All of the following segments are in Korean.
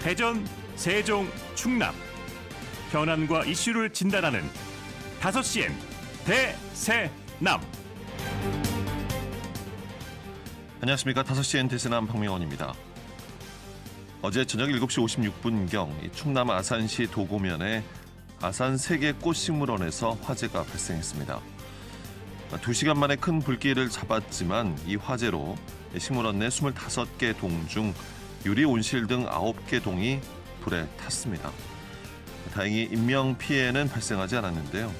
대전, 세종, 충남 현안과 이슈를 진단하는 5시엔 대세남. 안녕하십니까. 5시엔 대세남 박명원입니다. 어제 저녁 7시 56분경 충남 아산시 도고면에 아산 세계꽃식물원에서 화재가 발생했습니다. 2시간 만에 큰 불길을 잡았지만 이 화재로 식물원 내 25개 동 중 유리 온실 등 9개 동이 불에 탔습니다. 다행히 인명피해는 발생하지 않았는데요.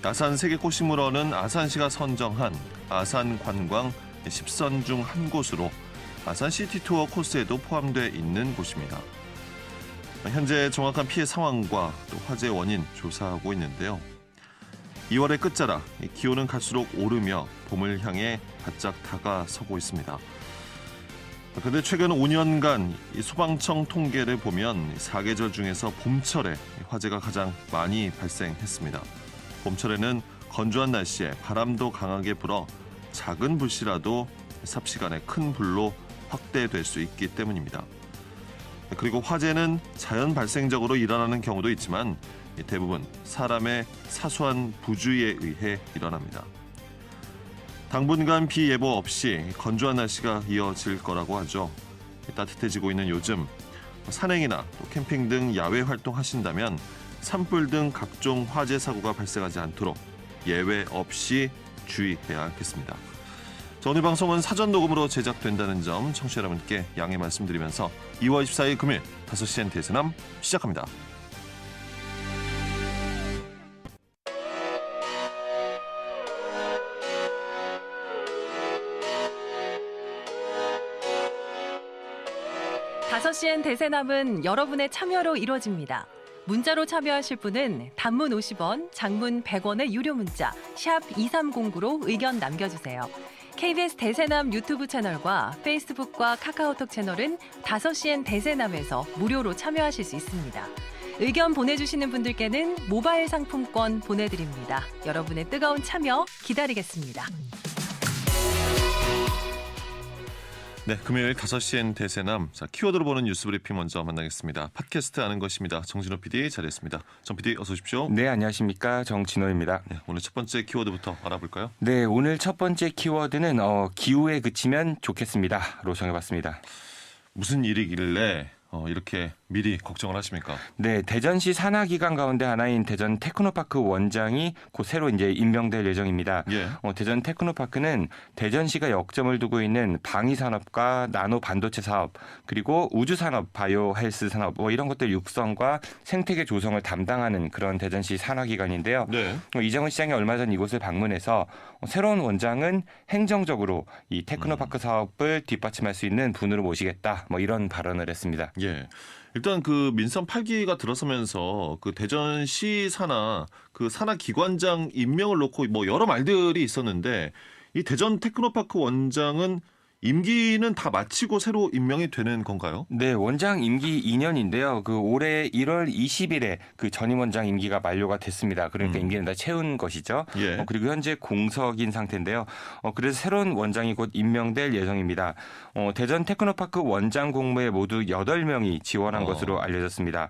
아산 세계꽃식물원은 아산시가 선정한 아산관광 10선 중 한 곳으로 아산 시티투어 코스에도 포함되어 있는 곳입니다. 현재 정확한 피해 상황과 또 화재 원인 조사하고 있는데요. 2월의 끝자락, 기온은 갈수록 오르며 봄을 향해 바짝 다가서고 있습니다. 그런데 최근 5년간 이 소방청 통계를 보면 사계절 중에서 봄철에 화재가 가장 많이 발생했습니다. 봄철에는 건조한 날씨에 바람도 강하게 불어 작은 불씨라도 삽시간에 큰 불로 확대될 수 있기 때문입니다. 그리고 화재는 자연 발생적으로 일어나는 경우도 있지만 대부분 사람의 사소한 부주의에 의해 일어납니다. 당분간 비 예보 없이 건조한 날씨가 이어질 거라고 하죠. 따뜻해지고 있는 요즘 산행이나 또 캠핑 등 야외 활동하신다면 산불 등 각종 화재 사고가 발생하지 않도록 예외 없이 주의해야 하겠습니다. 자, 오늘 방송은 사전 녹음으로 제작된다는 점 청취자 여러분께 양해 말씀드리면서 2월 24일 금요일 5시엔 대세남 시작합니다. 다섯 시엔 대세남은 여러분의 참여로 이루어집니다. 문자로 참여하실 분은 단문 50원, 장문 100원의 유료 문자 샵 2309로 의견 남겨주세요. KBS 대세남 유튜브 채널과 페이스북과 카카오톡 채널은 5시엔 대세남에서 무료로 참여하실 수 있습니다. 의견 보내주시는 분들께는 모바일 상품권 보내드립니다. 여러분의 뜨거운 참여 기다리겠습니다. 네, 금요일 5시엔 대세남. 자, 키워드로 보는 뉴스 브리핑 먼저 만나겠습니다. 팟캐스트 아는 것입니다. 정진호 PD 자리했습니다. 정 PD 어서 오십시오. 네, 안녕하십니까. 정진호입니다. 네, 오늘 첫 번째 키워드부터 알아볼까요? 네, 오늘 첫 번째 키워드는 기후에 그치면 좋겠습니다로 정해봤습니다. 무슨 일이길래 이렇게 미리 걱정을 하십니까? 네, 대전시 산하기관 가운데 하나인 대전 테크노파크 원장이 곧 새로 이제 임명될 예정입니다. 예. 대전 테크노파크는 대전시가 역점을 두고 있는 방위 산업과 나노 반도체 사업, 그리고 우주 산업, 바이오 헬스 산업 이런 것들 육성과 생태계 조성을 담당하는 그런 대전시 산하기관인데요. 네. 이정은 시장이 얼마 전 이곳을 방문해서 새로운 원장은 행정적으로 이 테크노파크 사업을 뒷받침할 수 있는 분으로 모시겠다. 이런 발언을 했습니다. 예. 일단 그 민선 8기가 들어서면서 그 대전시 산하 그 산하 기관장 임명을 놓고 여러 말들이 있었는데 이 대전 테크노파크 원장은 임기는 다 마치고 새로 임명이 되는 건가요? 네, 원장 임기 2년인데요. 그 올해 1월 20일에 그 전임 원장 임기가 만료가 됐습니다. 그러니까 임기는 다 채운 것이죠. 예. 그리고 현재 공석인 상태인데요. 그래서 새로운 원장이 곧 임명될 예정입니다. 대전 테크노파크 원장 공모에 모두 8명이 지원한 것으로 알려졌습니다.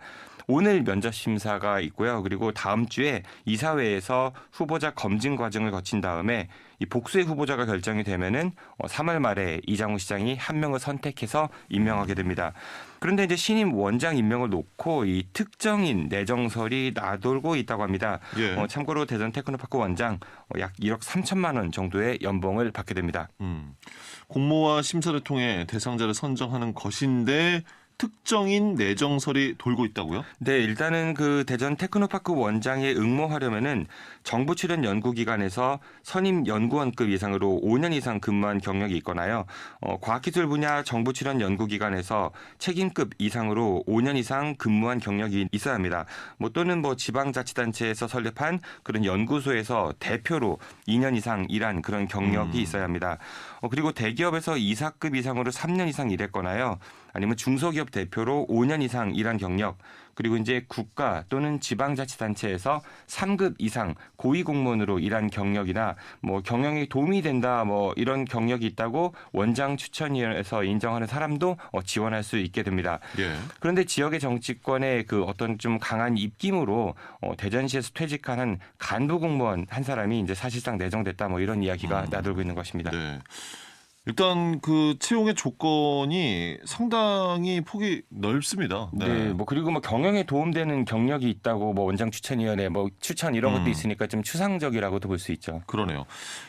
오늘 면접 심사가 있고요. 그리고 다음 주에 이사회에서 후보자 검증 과정을 거친 다음에 이 복수의 후보자가 결정이 되면은 3월 말에 이장우 시장이 한 명을 선택해서 임명하게 됩니다. 그런데 이제 신임 원장 임명을 놓고 이 특정인 내정설이 나돌고 있다고 합니다. 예. 참고로 대전 테크노파크 원장 약 1억 3천만 원 정도의 연봉을 받게 됩니다. 공모와 심사를 통해 대상자를 선정하는 것인데 특정인 내정설이 돌고 있다고요? 네, 일단은 그 대전 테크노파크 원장에 응모하려면은 정부 출연 연구기관에서 선임 연구원급 이상으로 5년 이상 근무한 경력이 있거나요. 과학기술 분야 정부 출연 연구기관에서 책임급 이상으로 5년 이상 근무한 경력이 있어야 합니다. 또는 지방자치단체에서 설립한 그런 연구소에서 대표로 2년 이상 일한 그런 경력이 있어야 합니다. 그리고 대기업에서 이사급 이상으로 3년 이상 일했거나요. 아니면 중소기업 대표로 5년 이상 일한 경력, 그리고 이제 국가 또는 지방자치단체에서 3급 이상 고위공무원으로 일한 경력이나 뭐 경영에 도움이 된다 뭐 이런 경력이 있다고 원장 추천위에서 인정하는 사람도 지원할 수 있게 됩니다. 예. 그런데 지역의 정치권의 그 어떤 좀 강한 입김으로 대전시에서 퇴직한 한 간부 공무원 한 사람이 이제 사실상 내정됐다 뭐 이런 이야기가 나돌고 있는 것입니다. 네. 일단 그 채용의 조건이 상당히 폭이 넓습니다. 네, 뭐 그리고 뭐 경영에 도움되는 경력이 있다고 뭐 원장 추천위원회 뭐 추천 이런 것도 있으니까 좀 추상적이라고도 볼 수 있죠. 그러네요.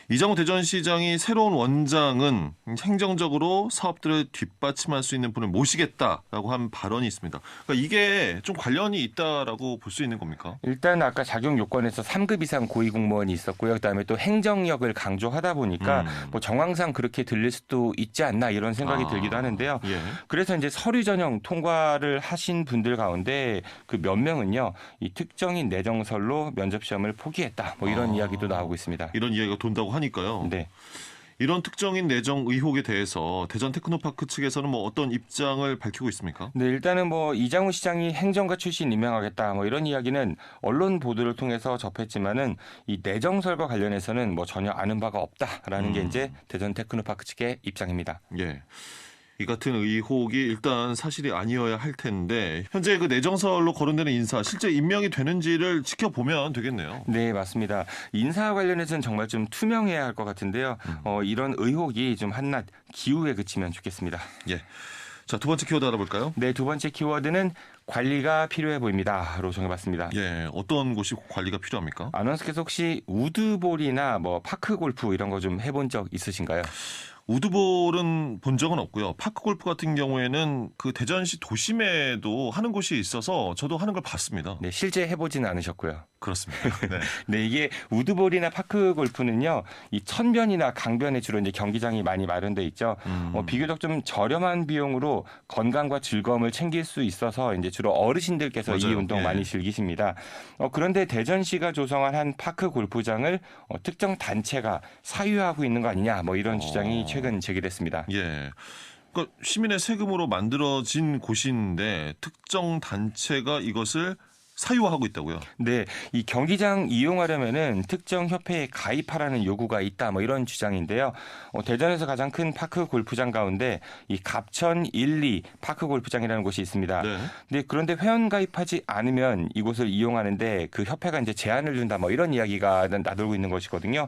이장우 대전시장이 새로운 원장은 행정적으로 사업들을 뒷받침할 수 있는 분을 모시겠다라고 한 발언이 있습니다. 그러니까 이게 좀 관련이 있다라고 볼 수 있는 겁니까? 일단 아까 작용 요건에서 3급 이상 고위공무원이 있었고요. 그다음에 또 행정력을 강조하다 보니까 뭐 정황상 그렇게 들릴 수도 있지 않나 이런 생각이 들기도 하는데요. 예. 그래서 이제 서류 전형 통과를 하신 분들 가운데 그 몇 명은요, 이 특정인 내정설로 면접 시험을 포기했다. 뭐 이런 이야기도 나오고 있습니다. 이런 이야기가 돈다고 하니까요. 네. 이런 특정인 내정 의혹에 대해서 대전 테크노파크 측에서는 뭐 어떤 입장을 밝히고 있습니까? 네, 일단은 뭐 이장우 시장이 행정가 출신 임명하겠다 뭐 이런 이야기는 언론 보도를 통해서 접했지만은 이 내정설과 관련해서는 뭐 전혀 아는 바가 없다라는 게 이제 대전 테크노파크 측의 입장입니다. 예. 이 같은 의혹이 일단 사실이 아니어야 할 텐데 현재 그 내정설로 거론되는 인사 실제 임명이 되는지를 지켜보면 되겠네요. 네, 맞습니다. 인사 관련해서는 정말 좀 투명해야 할 것 같은데요. 이런 의혹이 좀 한낱 기우에 그치면 좋겠습니다. 예. 자, 두 번째 키워드 알아볼까요? 네, 두 번째 키워드는 관리가 필요해 보입니다로 정해봤습니다. 예. 어떤 곳이 관리가 필요합니까? 아나운서께서 혹시 우드볼이나 뭐 파크 골프 이런 거 좀 해본 적 있으신가요? 우드볼은 본 적은 없고요. 파크 골프 같은 경우에는 그 대전시 도심에도 하는 곳이 있어서 저도 하는 걸 봤습니다. 네, 실제 해보지는 않으셨고요. 그렇습니다. 네. 네, 이게 우드볼이나 파크 골프는요, 이 천변이나 강변에 주로 이제 경기장이 많이 마련돼 있죠. 비교적 좀 저렴한 비용으로 건강과 즐거움을 챙길 수 있어서 이제 주로 어르신들께서 이 맞아요. 운동 예. 많이 즐기십니다. 그런데 대전시가 조성한 한 파크 골프장을 특정 단체가 사유하고 있는 거 아니냐, 뭐 이런 주장이 최근 제기됐습니다. 예. 그러니까 시민의 세금으로 만들어진 곳인데 특정 단체가 이것을 사유화하고 있다고요? 네, 이 경기장 이용하려면은 특정 협회에 가입하라는 요구가 있다, 뭐 이런 주장인데요. 대전에서 가장 큰 파크 골프장 가운데 이 갑천 1, 2 파크 골프장이라는 곳이 있습니다. 네. 네, 그런데 회원 가입하지 않으면 이곳을 이용하는데 그 협회가 이제 제한을 준다, 뭐 이런 이야기가 나돌고 있는 것이거든요.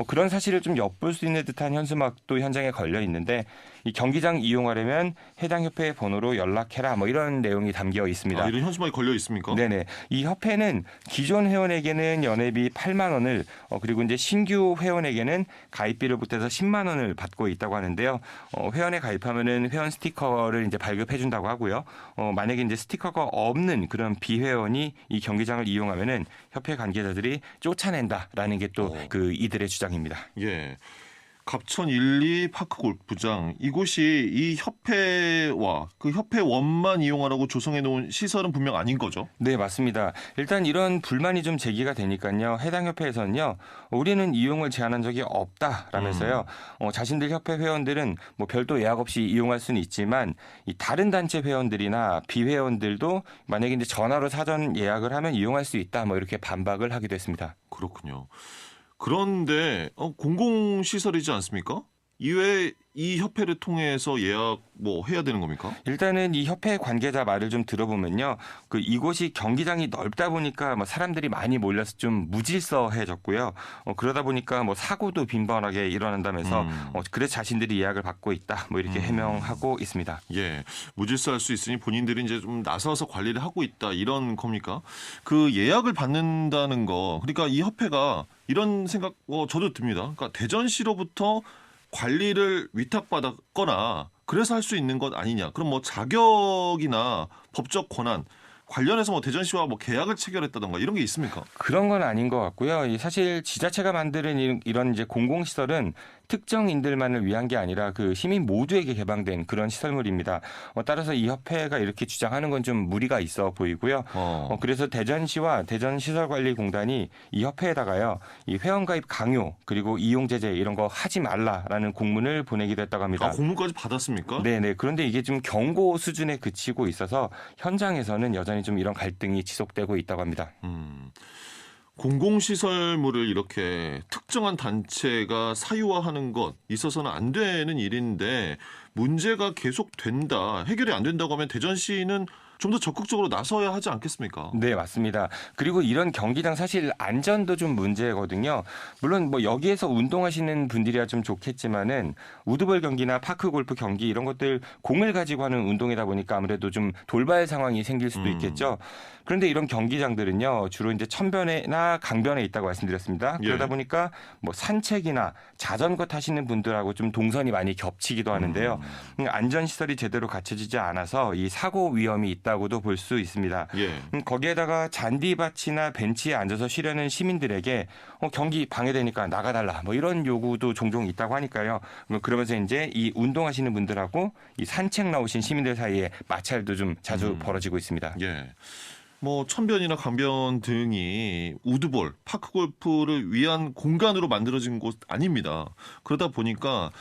그런 사실을 좀 엿볼 수 있는 듯한 현수막도 현장에 걸려 있는데 이 경기장 이용하려면 해당 협회 번호로 연락해라, 뭐 이런 내용이 담겨 있습니다. 이런 현수막이 걸려 있습니까? 네네. 이 협회는 기존 회원에게는 연회비 8만 원을 그리고 이제 신규 회원에게는 가입비를 보태서 10만 원을 받고 있다고 하는데요. 회원에 가입하면은 회원 스티커를 이제 발급해 준다고 하고요. 만약에 이제 스티커가 없는 그런 비회원이 이 경기장을 이용하면은 협회 관계자들이 쫓아낸다라는 게 또 그 이들의 주장입니다. 예. 갑천 1, 2 파크 골프장 이곳이 이 협회와 그 협회원만 이용하라고 조성해 놓은 시설은 분명 아닌 거죠? 네, 맞습니다. 일단 이런 불만이 좀 제기가 되니까요. 해당 협회에서는요. 우리는 이용을 제한한 적이 없다라면서요. 자신들 협회 회원들은 뭐 별도 예약 없이 이용할 수는 있지만 이 다른 단체 회원들이나 비회원들도 만약에 이제 전화로 사전 예약을 하면 이용할 수 있다. 뭐 이렇게 반박을 하기도 했습니다. 그렇군요. 그런데 공공시설이지 않습니까? 이외에 이 협회를 통해서 예약 뭐 해야 되는 겁니까? 일단은 이 협회 관계자 말을 좀 들어보면요. 그 이곳이 경기장이 넓다 보니까 뭐 사람들이 많이 몰려서 좀 무질서해졌고요. 그러다 보니까 뭐 사고도 빈번하게 일어난다면서 그래서 자신들이 예약을 받고 있다. 뭐 이렇게 해명하고 있습니다. 예, 무질서할 수 있으니 본인들이 이제 좀 나서서 관리를 하고 있다 이런 겁니까? 그 예약을 받는다는 거, 그러니까 이 협회가 이런 생각 저도 듭니다. 그러니까 대전시로부터 관리를 위탁받았거나 그래서 할 수 있는 것 아니냐. 그럼 뭐 자격이나 법적 권한 관련해서 뭐 대전시와 뭐 계약을 체결했다던가 이런 게 있습니까? 그런 건 아닌 것 같고요. 사실 지자체가 만드는 이런 이제 공공시설은 특정인들만을 위한 게 아니라 그 시민 모두에게 개방된 그런 시설물입니다. 따라서 이 협회가 이렇게 주장하는 건 좀 무리가 있어 보이고요. 그래서 대전시와 대전시설관리공단이 이 협회에다가요, 이 회원가입 강요 그리고 이용 제재 이런 거 하지 말라라는 공문을 보내기도 했다고 합니다. 아, 공문까지 받았습니까? 네네. 그런데 이게 좀 경고 수준에 그치고 있어서 현장에서는 여전히 좀 이런 갈등이 지속되고 있다고 합니다. 공공시설물을 이렇게 특정한 단체가 사유화하는 것 있어서는 안 되는 일인데 문제가 계속 된다, 해결이 안 된다고 하면 대전시는 좀 더 적극적으로 나서야 하지 않겠습니까? 네, 맞습니다. 그리고 이런 경기장 사실 안전도 좀 문제거든요. 물론 뭐 여기에서 운동하시는 분들이야 좀 좋겠지만은 우드볼 경기나 파크 골프 경기 이런 것들 공을 가지고 하는 운동이다 보니까 아무래도 좀 돌발 상황이 생길 수도 있겠죠. 그런데 이런 경기장들은요, 주로 이제 천변에나 강변에 있다고 말씀드렸습니다. 그러다 예. 보니까 뭐 산책이나 자전거 타시는 분들하고 좀 동선이 많이 겹치기도 하는데요. 안전시설이 제대로 갖춰지지 않아서 이 사고 위험이 있다고도 볼 수 있습니다. 예. 거기에다가 잔디밭이나 벤치에 앉아서 쉬려는 시민들에게 경기 방해되니까 나가달라 뭐 이런 요구도 종종 있다고 하니까요. 그러면서 이제 이 운동하시는 분들하고 이 산책 나오신 시민들 사이에 마찰도 좀 자주 벌어지고 있습니다. 예. 뭐 천변이나 강변 등이 우드볼, 파크골프를 위한 공간으로 만들어진 곳 아닙니다. 그러다 보니까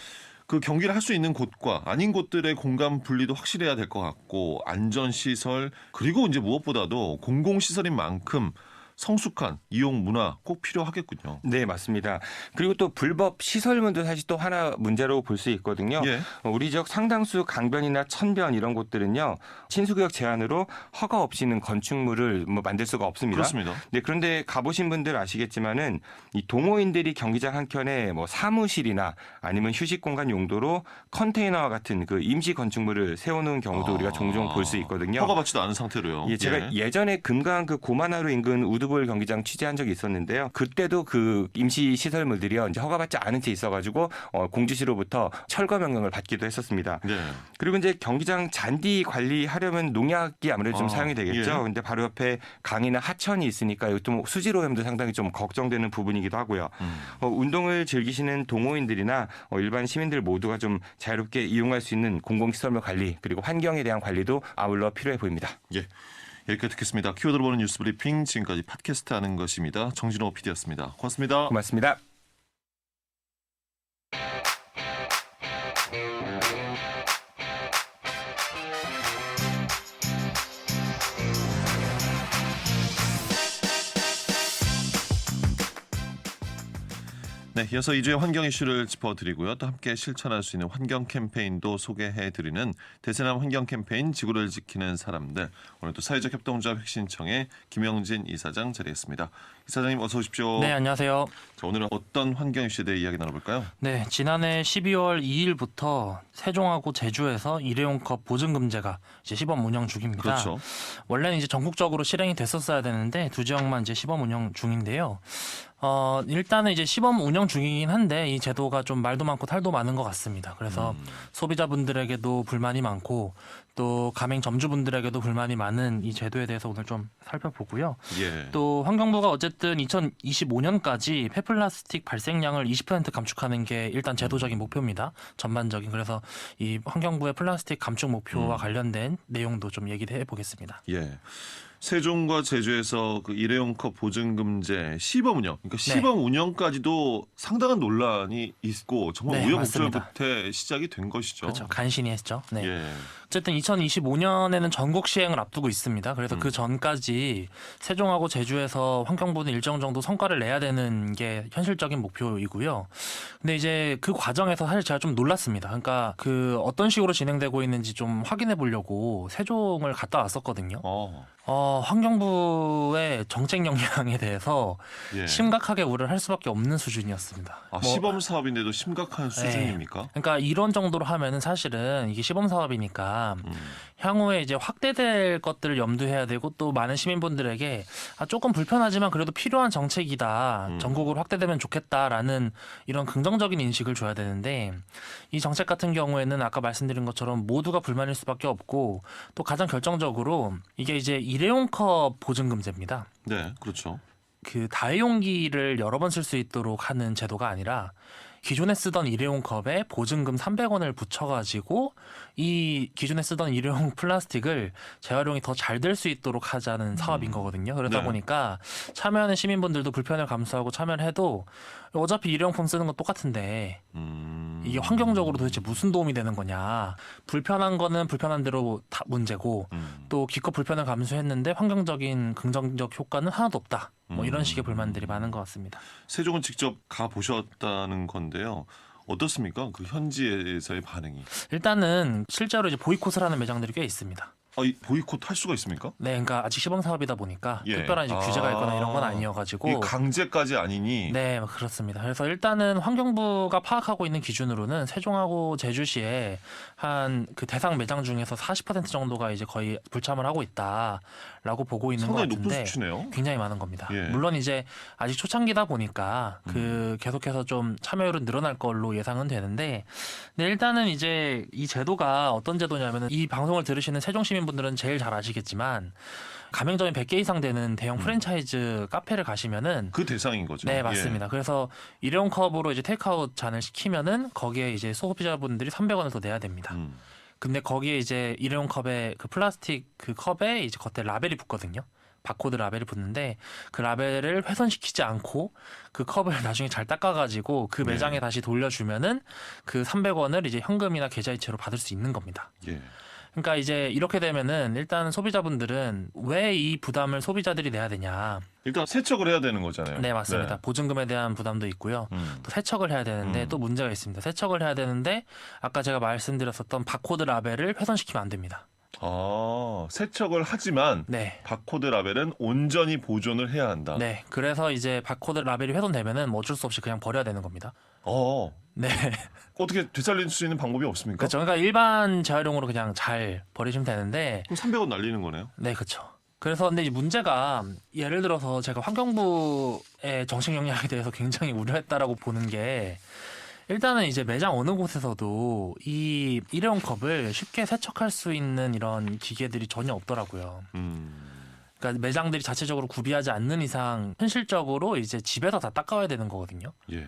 그 경기를 할 수 있는 곳과 아닌 곳들의 공간 분리도 확실해야 될 것 같고, 안전시설 그리고 이제 무엇보다도 공공시설인 만큼 성숙한 이용 문화 꼭 필요하겠군요. 네, 맞습니다. 그리고 또 불법 시설물도 사실 또 하나 문제로 볼 수 있거든요. 예. 우리 지역 상당수 강변이나 천변 이런 곳들은요, 신수구역 제한으로 허가 없이는 건축물을 뭐 만들 수가 없습니다. 그렇습니다. 네, 그런데 가보신 분들 아시겠지만은 이 동호인들이 경기장 한켠에 뭐 사무실이나 아니면 휴식 공간 용도로 컨테이너와 같은 그 임시 건축물을 세워놓은 경우도 우리가 종종 볼 수 있거든요. 허가받지도 않은 상태로요. 예, 제가 예전에 금강 그 고만하루 인근 우드볼 경기장 취재한 적이 있었는데요. 그때도 그 임시 시설물들이요, 이제 허가받지 않은 채 있어가지고 공주시로부터 철거 명령을 받기도 했었습니다. 네. 그리고 이제 경기장 잔디 관리하려면 농약이 아무래도 좀 사용이 되겠죠. 예. 근데 바로 옆에 강이나 하천이 있으니까 이것도 뭐 수질 오염도 상당히 좀 걱정되는 부분이기도 하고요. 운동을 즐기시는 동호인들이나 일반 시민들 모두가 좀 자유롭게 이용할 수 있는 공공시설물 관리 그리고 환경에 대한 관리도 아울러 필요해 보입니다. 예. 여기까지 듣겠습니다. 키워드로 보는 뉴스 브리핑, 지금까지 팟캐스트 하는 것입니다. 정진호 PD였습니다. 고맙습니다. 고맙습니다. 네, 이어서 2주의 환경 이슈를 짚어드리고요. 또 함께 실천할 수 있는 환경 캠페인도 소개해드리는 대세남 환경 캠페인 지구를 지키는 사람들. 오늘도 사회적 협동조합 혁신청의 김영진 이사장 자리했습니다. 이사장님 어서 오십시오. 네, 안녕하세요. 자, 오늘은 어떤 환경 이슈에 대해 이야기 나눠볼까요? 네, 지난해 12월 2일부터 세종하고 제주에서 일회용컵 보증금제가 이제 시범 운영 중입니다. 그렇죠. 원래는 이제 전국적으로 실행이 됐었어야 되는데 두 지역만 이제 시범 운영 중인데요. 일단은 이제 시범 운영 중이긴 한데 이 제도가 좀 말도 많고 탈도 많은 것 같습니다. 그래서 소비자분들에게도 불만이 많고 또 가맹 점주분들에게도 불만이 많은 이 제도에 대해서 오늘 좀 살펴보고요. 예. 또 환경부가 어쨌든 2025년까지 폐플라스틱 발생량을 20% 감축하는 게 일단 제도적인 목표입니다. 전반적인. 그래서 이 환경부의 플라스틱 감축 목표와 관련된 내용도 좀 얘기를 해보겠습니다. 예. 세종과 제주에서 그 일회용컵 보증금제 시범 운영, 그러니까 시범 운영까지도 상당한 논란이 있고 정말 네, 우여곡절 맞습니다. 끝에 시작이 된 것이죠. 그렇죠. 간신히 했죠. 네. 예. 어쨌든 2025년에는 전국 시행을 앞두고 있습니다. 그래서 그 전까지 세종하고 제주에서 환경부는 일정 정도 성과를 내야 되는 게 현실적인 목표이고요. 근데 이제 그 과정에서 사실 제가 좀 놀랐습니다. 그러니까 그 어떤 식으로 진행되고 있는지 좀 확인해 보려고 세종을 갔다 왔었거든요. 환경부의 정책 역량에 대해서 예. 심각하게 우려를 할 수밖에 없는 수준이었습니다. 시범 사업인데도 심각한 수준입니까? 그러니까 이런 정도로 하면은 사실은 이게 시범 사업이니까 향후에 이제 확대될 것들을 염두해야 되고 또 많은 시민분들에게 조금 불편하지만 그래도 필요한 정책이다. 전국으로 확대되면 좋겠다라는 이런 긍정적인 인식을 줘야 되는데 이 정책 같은 경우에는 아까 말씀드린 것처럼 모두가 불만일 수밖에 없고 또 가장 결정적으로 이게 이제 일회용 컵 보증금제입니다. 네, 그렇죠. 그 다회용기를 여러 번 쓸 수 있도록 하는 제도가 아니라 기존에 쓰던 일회용 컵에 보증금 300원을 붙여가지고 이 기존에 쓰던 일회용 플라스틱을 재활용이 더 잘 될 수 있도록 하자는 사업인 거거든요. 그러다 네. 보니까 참여하는 시민분들도 불편을 감수하고 참여를 해도 어차피 일회용품 쓰는 건 똑같은데 이게 환경적으로 도대체 무슨 도움이 되는 거냐. 불편한 거는 불편한 대로 다 문제고 또 기껏 불편을 감수했는데 환경적인 긍정적 효과는 하나도 없다. 뭐 이런 식의 불만들이 많은 것 같습니다. 세종은 직접 가 보셨다는 건데요. 어떻습니까? 그 현지에서의 반응이. 일단은 실제로 이제 보이콧을 하는 매장들이 꽤 있습니다. 이 보이콧 할 수가 있습니까? 네, 그러니까 아직 시범 사업이다 보니까 예. 특별한 이제 규제가 있거나 이런 건 아니어가지고. 이 강제까지 아니니. 네, 그렇습니다. 그래서 일단은 환경부가 파악하고 있는 기준으로는 세종하고 제주시에 한 그 대상 매장 중에서 40% 정도가 이제 거의 불참을 하고 있다라고 보고 있는 것 상당히 높은 같은데 수치네요. 굉장히 많은 겁니다. 예. 물론 이제 아직 초창기다 보니까 그 계속해서 좀 참여율은 늘어날 걸로 예상은 되는데, 근데 일단은 이제 이 제도가 어떤 제도냐면은 이 방송을 들으시는 세종 시민분들은 제일 잘 아시겠지만 가맹점이 100개 이상 되는 대형 프랜차이즈 카페를 가시면은 그 대상인 거죠. 네, 맞습니다. 그래서 일회용 컵으로 이제 테이크아웃 잔을 시키면은 거기에 이제 소비자분들이 300원을 더 내야 됩니다. 예. 근데 거기에 이제 일회용 컵에 그 플라스틱 그 컵에 이제 겉에 라벨이 붙거든요. 바코드 라벨이 붙는데 그 라벨을 훼손시키지 않고 그 컵을 나중에 잘 닦아가지고 그 매장에 네. 다시 돌려주면은 그 300원을 이제 현금이나 계좌이체로 받을 수 있는 겁니다. 예. 그러니까 이제 이렇게 되면은 일단 소비자분들은 왜 이 부담을 소비자들이 내야 되냐. 일단 세척을 해야 되는 거잖아요. 네, 맞습니다. 보증금에 대한 부담도 있고요. 또 세척을 해야 되는데 또 문제가 있습니다. 세척을 해야 되는데 아까 제가 말씀드렸었던 바코드 라벨을 훼손시키면 안 됩니다. 세척을 하지만 네. 바코드 라벨은 온전히 보존을 해야 한다. 네. 그래서 이제 바코드 라벨이 훼손되면은 뭐 어쩔 수 없이 그냥 버려야 되는 겁니다. 네. 어떻게 되살릴 수 있는 방법이 없습니까? 그렇죠. 그러니까 일반 재활용으로 그냥 잘 버리시면 되는데. 그럼 300원 날리는 거네요. 네, 그렇죠. 그래서 근데 이 문제가 예를 들어서 제가 환경부의 정책 역량에 대해서 굉장히 우려했다라고 보는 게, 일단은 이제 매장 어느 곳에서도 이 일회용 컵을 쉽게 세척할 수 있는 이런 기계들이 전혀 없더라고요. 그러니까 매장들이 자체적으로 구비하지 않는 이상 현실적으로 이제 집에서 다 닦아와야 되는 거거든요. 예.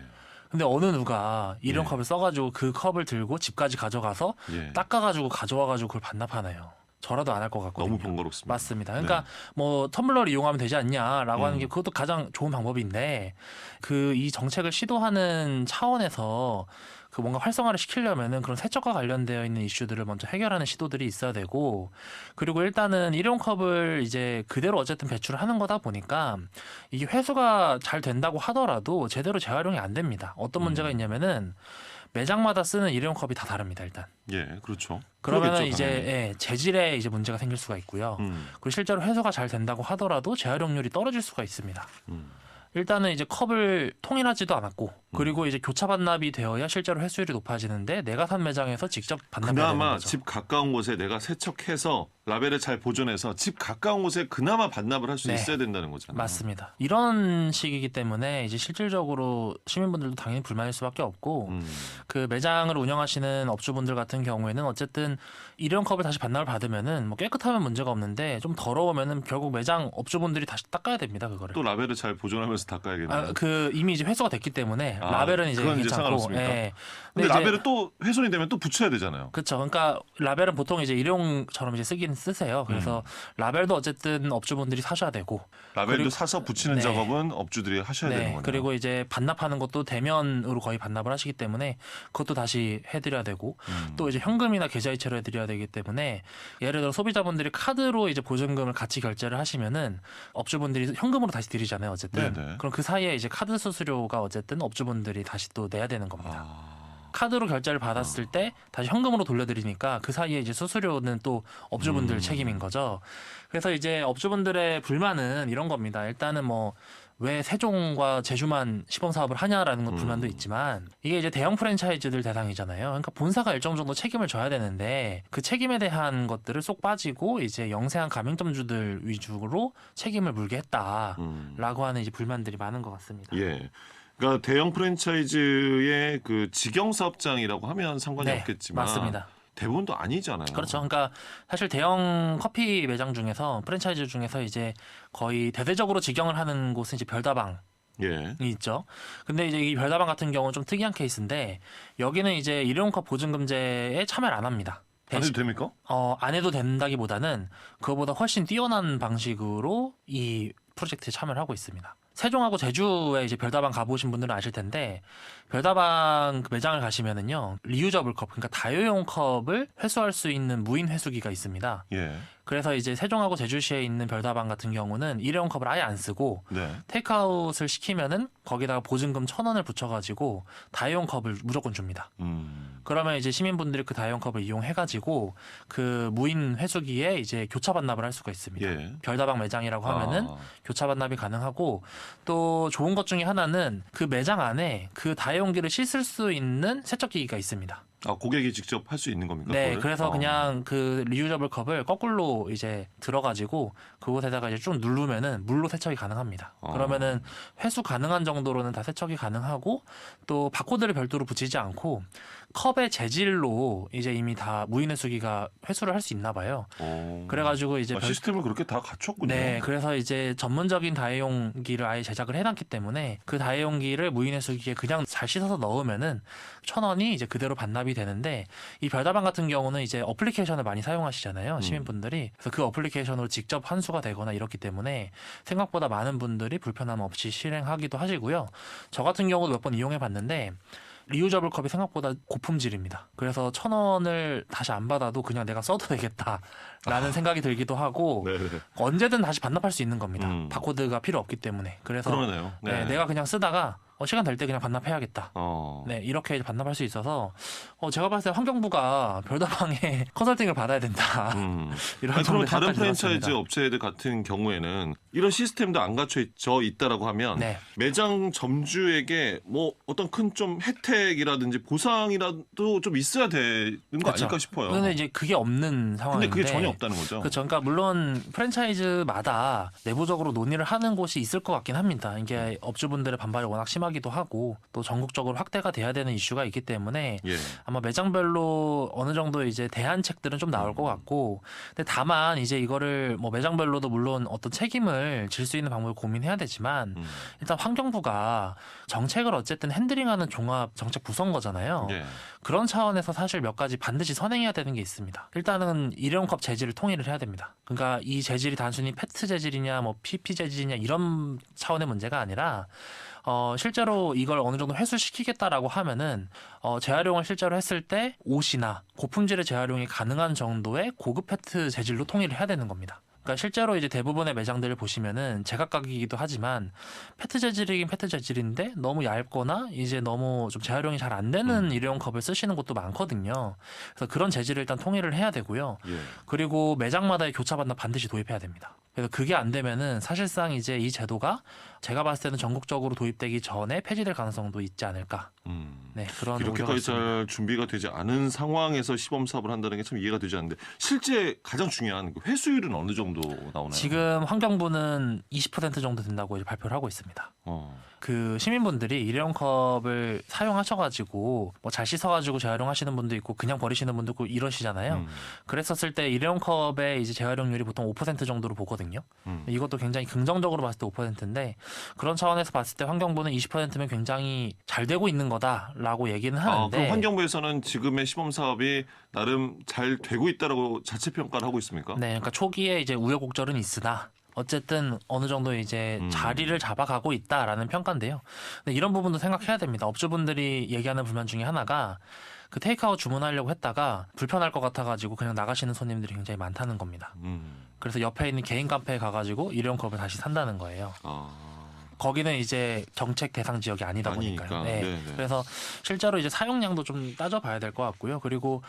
근데 어느 누가 일회용 예. 컵을 써가지고 그 컵을 들고 집까지 가져가서 예. 닦아가지고 가져와가지고 그걸 반납하나요? 저라도 안 할 것 같거든요. 너무 번거롭습니다. 맞습니다. 그러니까 뭐 텀블러를 이용하면 되지 않냐라고 하는 게 그것도 가장 좋은 방법인데, 그 이 정책을 시도하는 차원에서 그 뭔가 활성화를 시키려면은 그런 세척과 관련되어 있는 이슈들을 먼저 해결하는 시도들이 있어야 되고, 그리고 일단은 일회용 컵을 이제 그대로 어쨌든 배출을 하는 거다 보니까 이게 회수가 잘 된다고 하더라도 제대로 재활용이 안 됩니다. 어떤 문제가 있냐면은 매장마다 쓰는 일회용 컵이 다 다릅니다. 일단. 예, 그렇죠. 그러면은 그러겠죠, 이제 당연히. 예, 재질에 이제 문제가 생길 수가 있고요. 그리고 실제로 회수가 잘 된다고 하더라도 재활용률이 떨어질 수가 있습니다. 일단은 이제 컵을 통일하지도 않았고, 그리고 이제 교차 반납이 되어야 실제로 회수율이 높아지는데 내가 산 매장에서 직접 반납해야 되는 그나마 거죠. 집 가까운 곳에 내가 세척해서 라벨을 잘 보존해서 집 가까운 곳에 그나마 반납을 할 수 네. 있어야 된다는 거잖아요. 맞습니다. 이런 식이기 때문에 이제 실질적으로 시민분들도 당연히 불만일 수밖에 없고, 그 매장을 운영하시는 업주분들 같은 경우에는 어쨌든 일회용 컵을 다시 반납을 받으면은 뭐 깨끗하면 문제가 없는데 좀 더러우면은 결국 매장 업주분들이 다시 닦아야 됩니다, 그거를. 또 라벨을 잘 보존하면서 닦아야겠네요. 그 이미 이제 회수가 됐기 때문에 라벨은 이제 그건 이제 괜찮고. 상관없습니까? 예. 근데 이제 라벨을 또 훼손이 되면 또 붙여야 되잖아요. 그렇죠. 그러니까 라벨은 보통 이제 일회용처럼 이제 쓰긴 쓰세요. 그래서 라벨도 어쨌든 업주분들이 사셔야 되고, 라벨도 그리고- 사서 붙이는 네. 작업은 업주들이 하셔야 되는 네. 거네요. 그리고 이제 반납하는 것도 대면으로 거의 반납을 하시기 때문에 그것도 다시 해드려야 되고, 또 이제 현금이나 계좌이체로 해드려야 되기 때문에 예를 들어 소비자분들이 카드로 이제 보증금을 같이 결제를 하시면은 업주분들이 현금으로 다시 드리잖아요. 어쨌든. 네네. 그럼 그 사이에 이제 카드 수수료가 어쨌든 업주분들이 다시 또 내야 되는 겁니다. 아, 카드로 결제를 받았을 때 다시 현금으로 돌려드리니까 그 사이에 이제 수수료는 또 업주분들 책임인 거죠. 그래서 이제 업주분들의 불만은 이런 겁니다. 일단은 뭐 왜 세종과 제주만 시범 사업을 하냐라는 건 불만도 있지만, 이게 이제 대형 프랜차이즈들 대상이잖아요. 그러니까 본사가 일정 정도 책임을 져야 되는데 그 책임에 대한 것들을 쏙 빠지고 이제 영세한 가맹점주들 위주로 책임을 물게 했다라고 하는 이제 불만들이 많은 것 같습니다. 예. 그러니까 대형 프랜차이즈의 그 직영 사업장이라고 하면 상관이 네, 없겠지만 맞습니다. 대부분도 아니잖아요. 그렇죠. 그러니까 사실 대형 커피 매장 중에서 프랜차이즈 중에서 이제 거의 대대적으로 직영을 하는 곳은 이제 별다방. 예. 이 있죠. 근데 이제 이 별다방 같은 경우는 좀 특이한 케이스인데 여기는 이제 일회용컵 보증금제에 참여를 안 합니다. 안 해도 됩니까? 안 해도 된다기보다는 그거보다 훨씬 뛰어난 방식으로 이 프로젝트에 참여를 하고 있습니다. 세종하고 제주에 이제 별다방 가보신 분들은 아실 텐데 별다방 그 매장을 가시면은요 리유저블 컵, 그러니까 다용용 컵을 회수할 수 있는 무인 회수기가 있습니다. 예. 그래서 이제 세종하고 제주시에 있는 별다방 같은 경우는 일회용 컵을 아예 안 쓰고 네. 테이크아웃을 시키면은 거기다가 보증금 1,000원을 붙여가지고 다용용 컵을 무조건 줍니다. 그러면 이제 시민분들이 그 다용용 컵을 이용해가지고 그 무인 회수기에 이제 교차 반납을 할 수가 있습니다. 예. 별다방 매장이라고 하면은 교차 반납이 가능하고 또 좋은 것 중에 하나는 그 매장 안에 그 다용기를 씻을 수 있는 세척기가 있습니다. 고객이 직접 할 수 있는 겁니까? 네, 그거를? 그래서 그냥 그 리유저블 컵을 거꾸로 이제 들어가지고 그곳에다가 이제 쭉 누르면은 물로 세척이 가능합니다. 그러면은 회수 가능한 정도로는 다 세척이 가능하고 또 바코드를 별도로 붙이지 않고 컵의 재질로 이제 이미 다 무인 회수기가 회수를 할 수 있나 봐요. 그래가지고 이제 시스템을 그렇게 다 갖췄군요. 네, 그래서 이제 전문적인 다회용기를 아예 제작을 해놨기 때문에 그 다회용기를 무인 회수기에 그냥 잘 씻어서 넣으면은 1,000원이 이제 그대로 반납이 되는데 이 별다방 같은 경우는 이제 어플리케이션을 많이 사용하시잖아요, 시민분들이. 그래서 그 어플리케이션으로 직접 환수가 되거나 이렇기 때문에 생각보다 많은 분들이 불편함 없이 실행하기도 하시고요. 저 같은 경우도 몇 번 이용해 봤는데 리유저블 컵이 생각보다 고품질입니다. 그래서 1,000원을 다시 안 받아도 그냥 내가 써도 되겠다라는 생각이 들기도 하고 네네. 언제든 다시 반납할 수 있는 겁니다. 바코드가 필요 없기 때문에. 그래서 그러네요. 네. 내가 그냥 쓰다가 시간 될 때 그냥 반납해야겠다. 네, 이렇게 이제 반납할 수 있어서 제가 봤을 때 환경부가 별다방에 컨설팅을 받아야 된다. 이런 그럼 다른 생각까지 프랜차이즈 들었습니다. 업체들 같은 경우에는 이런 시스템도 안 갖춰져 있다라고 하면 네. 매장 점주에게 뭐 어떤 큰 좀 혜택이라든지 보상이라도 좀 있어야 되는 거 그렇죠. 아닐까 싶어요. 근데 이제 그게 없는 상황인데. 근데 그게 전혀 없다는 거죠. 그렇죠. 그러니까 물론 프랜차이즈마다 내부적으로 논의를 하는 곳이 있을 것 같긴 합니다. 이게 업주분들의 반발이 워낙 심하기도 하고 또 전국적으로 확대가 돼야 되는 이슈가 있기 때문에 예. 아마 매장별로 어느 정도 이제 대안책들은 좀 나올 것 같고, 근데 다만 이제 이거를 뭐 매장별로도 물론 어떤 책임을 질 수 있는 방법을 고민해야 되지만 일단 환경부가 정책을 어쨌든 핸들링하는 종합 정책 부서인 거잖아요. 예. 그런 차원에서 사실 몇 가지 반드시 선행해야 되는 게 있습니다. 일단은 일회용컵 재질을 통일을 해야 됩니다. 그러니까 이 재질이 단순히 페트 재질이냐 뭐 PP 재질이냐 이런 차원의 문제가 아니라 실제로 이걸 어느 정도 회수시키겠다라고 하면은 재활용을 실제로 했을 때 옷이나 고품질의 재활용이 가능한 정도의 고급 페트 재질로 통일을 해야 되는 겁니다. 그러니까 실제로 이제 대부분의 매장들을 보시면은 제각각이기도 하지만 페트 재질이긴 페트 재질인데 너무 얇거나 이제 너무 좀 재활용이 잘 안 되는 일회용 컵을 쓰시는 곳도 많거든요. 그래서 그런 재질을 일단 통일을 해야 되고요. 예. 그리고 매장마다의 교차 반납 반드시 도입해야 됩니다. 그래서 그게 안 되면은 사실상 이제 이 제도가 제가 봤을 때는 전국적으로 도입되기 전에 폐지될 가능성도 있지 않을까. 네, 그런 우려가 이렇게까지 있습니다. 잘 준비가 되지 않은 상황에서 시범 사업을 한다는 게 참 이해가 되지 않는데 실제 가장 중요한 그 회수율은 어느 정도 나오나요? 지금 환경부는 20% 정도 된다고 이제 발표를 하고 있습니다. 그 시민분들이 일회용 컵을 사용하셔가지고 뭐 잘 씻어가지고 재활용하시는 분도 있고 그냥 버리시는 분도 있고 이러시잖아요. 그랬었을 때 일회용 컵의 이제 재활용률이 보통 5% 정도로 보거든요. 이것도 굉장히 긍정적으로 봤을 때 5%인데 그런 차원에서 봤을 때 환경부는 20%면 굉장히 잘 되고 있는 거다라고 얘기는 하는데. 그럼 환경부에서는 지금의 시범 사업이 나름 잘 되고 있다라고 자체 평가를 하고 있습니까? 네, 그러니까 초기에 이제 우여곡절은 있으나 어쨌든 어느 정도 이제 자리를 잡아가고 있다라는 평가인데요. 근데 이런 부분도 생각해야 됩니다. 업주분들이 얘기하는 불만 중에 하나가 그 테이크아웃 주문하려고 했다가 불편할 것 같아가지고 그냥 나가시는 손님들이 굉장히 많다는 겁니다. 그래서 옆에 있는 개인 카페에 가가지고 일회용 컵을 다시 산다는 거예요. 거기는 이제 정책 대상 지역이 아니다 보니까요. 네. 네네. 그래서 실제로 이제 사용량도 좀 따져봐야 될 것 같고요. 그리고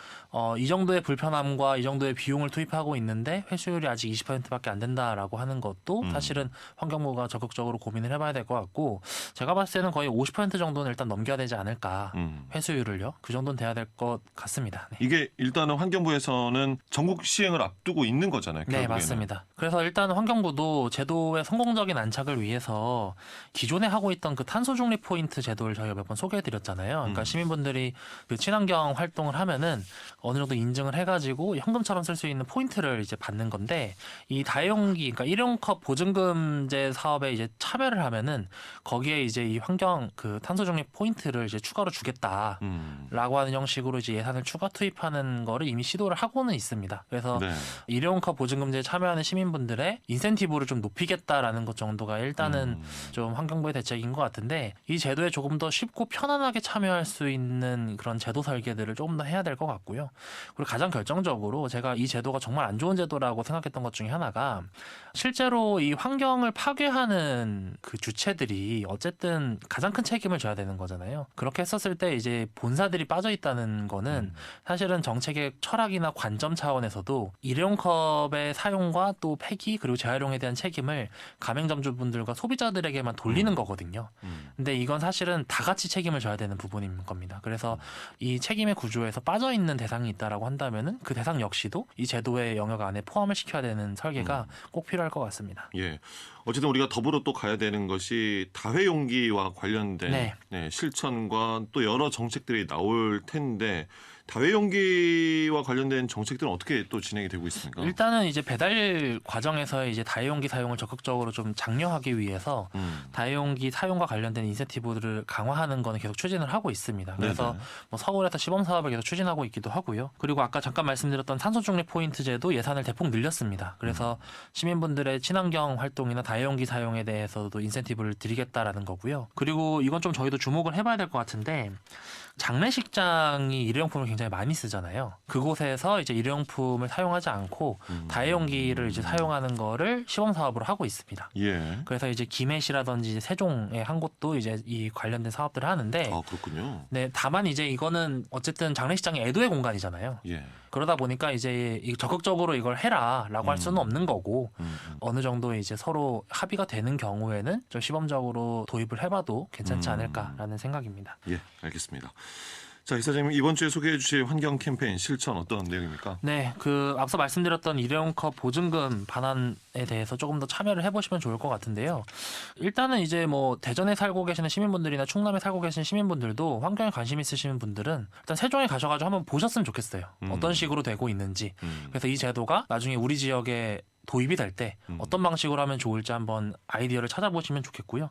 이 정도의 불편함과 이 정도의 비용을 투입하고 있는데 회수율이 아직 20%밖에 안 된다라고 하는 것도 사실은 환경부가 적극적으로 고민을 해봐야 될 것 같고, 제가 봤을 때는 거의 50% 정도는 일단 넘겨야 되지 않을까. 회수율을요. 그 정도는 돼야 될 것 같습니다. 네. 이게 일단은 환경부에서는 전국 시행을 앞두고 있는 거잖아요. 네, 결국에는. 맞습니다. 그래서 일단 환경부도 제도의 성공적인 안착을 위해서 기존에 하고 있던 그 탄소 중립 포인트 제도를 저희가 몇 번 소개해드렸잖아요. 그러니까 시민분들이 그 친환경 활동을 하면은 어느 정도 인증을 해가지고 현금처럼 쓸 수 있는 포인트를 이제 받는 건데 이 다용기, 그러니까 일회용컵 보증금제 사업에 이제 참여를 하면은 거기에 이제 이 환경 그 탄소 중립 포인트를 이제 추가로 주겠다라고 하는 형식으로 이제 예산을 추가 투입하는 거를 이미 시도를 하고는 있습니다. 그래서 네. 일회용컵 보증금제에 참여하는 시민분들의 인센티브를 좀 높이겠다라는 것 정도가 일단은 좀 환경부의 대책인 것 같은데 이 제도에 조금 더 쉽고 편안하게 참여할 수 있는 그런 제도 설계들을 조금 더 해야 될 것 같고요. 그리고 가장 결정적으로 제가 이 제도가 정말 안 좋은 제도라고 생각했던 것 중에 하나가 실제로 이 환경을 파괴하는 그 주체들이 어쨌든 가장 큰 책임을 져야 되는 거잖아요. 그렇게 했었을 때 이제 본사들이 빠져 있다는 거는 사실은 정책의 철학이나 관점 차원에서도 일회용컵의 사용과 또 폐기 그리고 재활용에 대한 책임을 가맹점주분들과 소비자들에게만 돌리는 거거든요. 근데 이건 사실은 다 같이 책임을 져야 되는 부분인 겁니다. 그래서 이 책임의 구조에서 빠져 있는 대상이 있다라고 한다면은 그 대상 역시도 이 제도의 영역 안에 포함을 시켜야 되는 설계가 꼭 필요할 것 같습니다. 예. 어쨌든 우리가 더불어 또 가야 되는 것이 다회용기와 관련된 네. 네, 실천과 또 여러 정책들이 나올 텐데 다회용기와 관련된 정책들은 어떻게 또 진행이 되고 있습니까? 일단은 이제 배달 과정에서의 이제 다회용기 사용을 적극적으로 좀 장려하기 위해서 다회용기 사용과 관련된 인센티브들을 강화하는 거는 계속 추진을 하고 있습니다. 그래서 네네. 뭐 서울에서 시범 사업을 계속 추진하고 있기도 하고요. 그리고 아까 잠깐 말씀드렸던 탄소 중립 포인트제도 예산을 대폭 늘렸습니다. 그래서 시민분들의 친환경 활동이나 다회용기 사용에 대해서도 인센티브를 드리겠다라는 거고요. 그리고 이건 좀 저희도 주목을 해봐야 될 것 같은데 장례식장이 일회용품을 굉장히 많이 쓰잖아요. 그곳에서 이제 일회용품을 사용하지 않고 다회용기를 이제 사용하는 거를 시범 사업으로 하고 있습니다. 예. 그래서 이제 김해시라든지 이제 세종의 한 곳도 이제 이 관련된 사업들을 하는데, 아, 그렇군요. 네, 다만 이제 이거는 어쨌든 장례식장이 애도의 공간이잖아요. 예. 그러다 보니까 이제 적극적으로 이걸 해라라고 할 수는 없는 거고 어느 정도 이제 서로 합의가 되는 경우에는 좀 시범적으로 도입을 해봐도 괜찮지 않을까라는 생각입니다. 예, 알겠습니다. 자, 이사장님 이번 주에 소개해 주실 환경 캠페인 실천 어떤 내용입니까? 네, 그 앞서 말씀드렸던 일회용컵 보증금 반환에 대해서 조금 더 참여를 해보시면 좋을 것 같은데요. 일단은 이제 뭐 대전에 살고 계시는 시민분들이나 충남에 살고 계신 시민분들도 환경에 관심 있으신 분들은 일단 세종에 가셔가지고 한번 보셨으면 좋겠어요. 어떤 식으로 되고 있는지. 그래서 이 제도가 나중에 우리 지역에 도입이 될 때 어떤 방식으로 하면 좋을지 한번 아이디어를 찾아보시면 좋겠고요.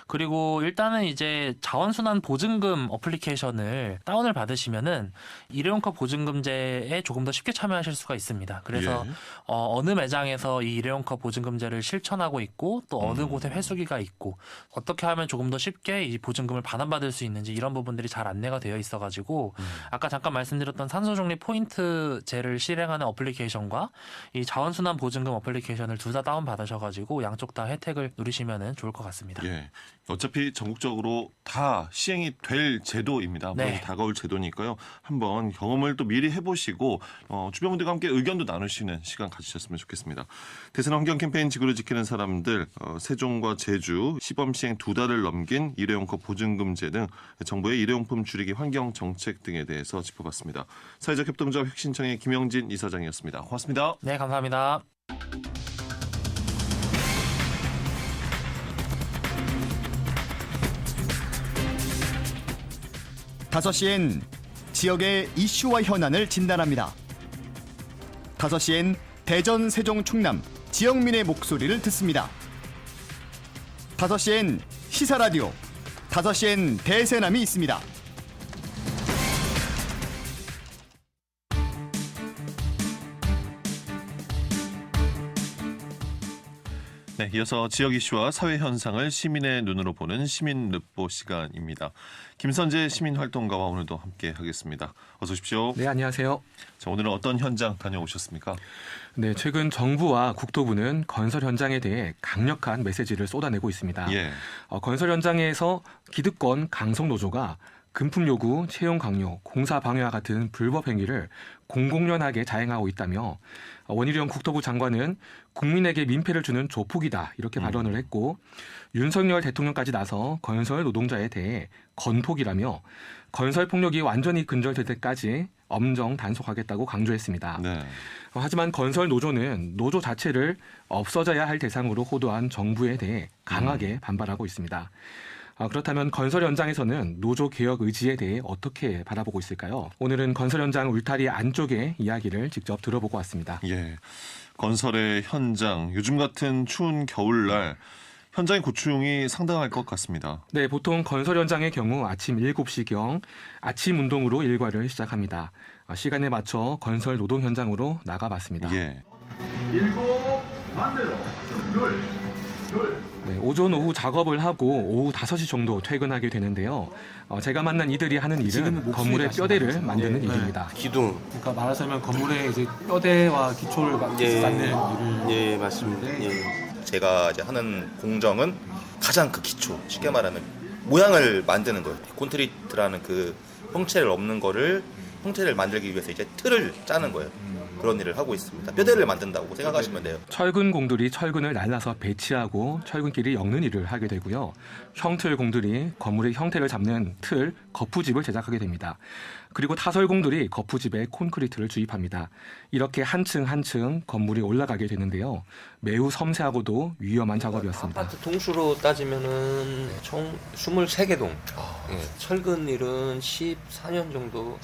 그리고 일단은 이제 자원순환 보증금 어플리케이션을 다운을 받으시면은 일회용컵 보증금제에 조금 더 쉽게 참여하실 수가 있습니다. 그래서 예. 어느 매장에서 이 일회용컵 보증금제를 실천하고 있고 또 어느 곳에 회수기가 있고 어떻게 하면 조금 더 쉽게 이 보증금을 반환받을 수 있는지 이런 부분들이 잘 안내가 되어 있어가지고 아까 잠깐 말씀드렸던 산소중립 포인트제를 실행하는 어플리케이션과 이 자원순환 보증금 어플리케이션을 둘 다 다운 받으셔가지고 양쪽 다 혜택을 누리시면 좋을 것 같습니다. 예. 어차피 전국적으로 다 시행이 될 제도입니다. 네. 먼저 다가올 제도니까요. 한번 경험을 또 미리 해보시고 주변 분들과 함께 의견도 나누시는 시간 가지셨으면 좋겠습니다. 대선 환경 캠페인 지구를 지키는 사람들, 세종과 제주 시범 시행 2달을 넘긴 일회용컵 보증금제 등 정부의 일회용품 줄이기 환경 정책 등에 대해서 짚어봤습니다. 사회적 협동조합 혁신청의 김영진 이사장이었습니다. 고맙습니다. 네, 감사합니다. 다섯 시엔 지역의 이슈와 현안을 진단합니다. 5시엔 대전, 세종, 충남 지역민의 목소리를 듣습니다. 5시엔 시사라디오, 5시엔 대세남이 있습니다. 네, 이어서 지역 이슈와 사회 현상을 시민의 눈으로 보는 시민 르포 시간입니다. 김선재 시민활동가와 오늘도 함께 하겠습니다. 어서 오십시오. 네, 안녕하세요. 자, 오늘은 어떤 현장 다녀오셨습니까? 네, 최근 정부와 국토부는 건설 현장에 대해 강력한 메시지를 쏟아내고 있습니다. 예. 건설 현장에서 기득권 강성 노조가 금품 요구, 채용 강요, 공사 방해와 같은 불법 행위를 공공연하게 자행하고 있다며 원희룡 국토부 장관은 국민에게 민폐를 주는 조폭이다 이렇게 발언을 했고 윤석열 대통령까지 나서 건설 노동자에 대해 건폭이라며 건설 폭력이 완전히 근절될 때까지 엄정 단속하겠다고 강조했습니다. 네. 하지만 건설 노조는 노조 자체를 없어져야 할 대상으로 호도한 정부에 대해 강하게 반발하고 있습니다. 그렇다면 건설 현장에서는 노조 개혁 의지에 대해 어떻게 바라보고 있을까요? 오늘은 건설 현장 울타리 안쪽의 이야기를 직접 들어보고 왔습니다. 예. 건설의 현장, 요즘 같은 추운 겨울날 현장의 고충이 상당할 것 같습니다. 네, 보통 건설 현장의 경우 아침 7시경 아침 운동으로 일과를 시작합니다. 시간에 맞춰 건설 노동 현장으로 나가봤습니다. 예. 네, 오전 오후 작업을 하고 오후 5시 정도 퇴근하게 되는데요. 제가 만난 이들이 하는 일은 건물의 뼈대를 만드는 일입니다. 기둥. 그러니까 말하자면 건물의 이제 뼈대와 기초를 쌓는 일을. 예, 맞습니다. 예. 제가 이제 하는 공정은 가장 그 기초, 쉽게 말하면 모양을 만드는 거예요. 콘크리트라는 그 형체를 없는 거를 형체를 만들기 위해서 이제 틀을 짜는 거예요. 그런 일을 하고 있습니다. 뼈대를 만든다고 생각하시면 돼요. 철근 공들이 철근을 날라서 배치하고 철근끼리 엮는 일을 하게 되고요. 형틀 공들이 건물의 형태를 잡는 틀, 거푸집을 제작하게 됩니다. 그리고 타설 공들이 거푸집에 콘크리트를 주입합니다. 이렇게 한층 한층 건물이 올라가게 되는데요. 매우 섬세하고도 위험한 작업이었습니다. 아파트 동수로 따지면은 총 23개 동. 예, 철근 일은 14년 정도.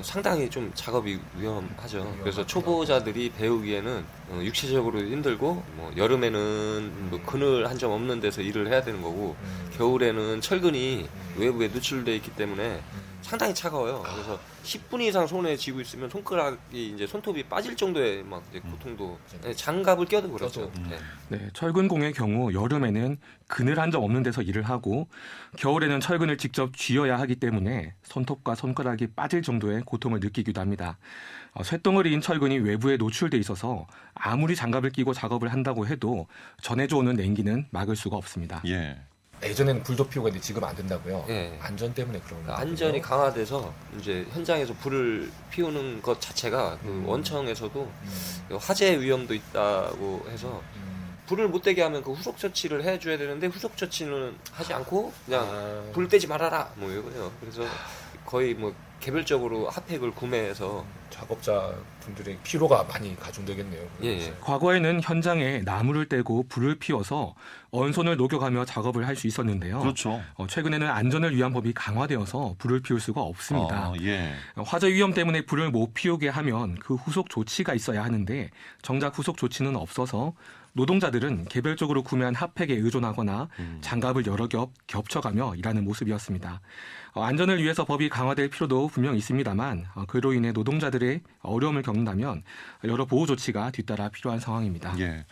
상당히 좀 작업이 위험하죠. 그래서 초보자들이 배우기에는 육체적으로 힘들고, 뭐 여름에는 뭐 그늘 한 점 없는 데서 일을 해야 되는 거고, 겨울에는 철근이 외부에 노출돼 있기 때문에 상당히 차가워요. 그래서 10분 이상 손에 쥐고 있으면 손가락이 이제 손톱이 빠질 정도의 막 이제 고통도. 네, 장갑을 껴도 그렇죠. 네. 네, 철근공의 경우 여름에는 그늘 한 점 없는 데서 일을 하고 겨울에는 철근을 직접 쥐어야 하기 때문에 손톱과 손가락이 빠질 정도의 고통을 느끼기도 합니다. 쇳덩어리인 철근이 외부에 노출돼 있어서 아무리 장갑을 끼고 작업을 한다고 해도 전해져 오는 냉기는 막을 수가 없습니다. 예. 예전에는 불도 피우고 했는데 지금 안 된다고요? 예. 안전 때문에 그런 거예요? 안전이 강화돼서 이제 현장에서 불을 피우는 것 자체가 그 원청에서도 화재 위험도 있다고 해서 불을 못 되게 하면 그 후속 조치를 해줘야 되는데 후속 조치는 하지 않고 그냥 불 떼지 말아라 뭐 이거예요. 그래서 거의 뭐 개별적으로 핫팩을 구매해서 작업자분들의 피로가 많이 가중되겠네요. 예. 과거에는 현장에 나무를 떼고 불을 피워서 언손을 녹여가며 작업을 할 수 있었는데요. 그렇죠. 최근에는 안전을 위한 법이 강화되어서 불을 피울 수가 없습니다. 예. 화재 위험 때문에 불을 못 피우게 하면 그 후속 조치가 있어야 하는데 정작 후속 조치는 없어서 노동자들은 개별적으로 구매한 핫팩에 의존하거나 장갑을 여러 겹 겹쳐가며 일하는 모습이었습니다. 안전을 위해서 법이 강화될 필요도 분명 있습니다만 그로 인해 노동자들의 어려움을 겪는다면 여러 보호 조치가 뒤따라 필요한 상황입니다. 예.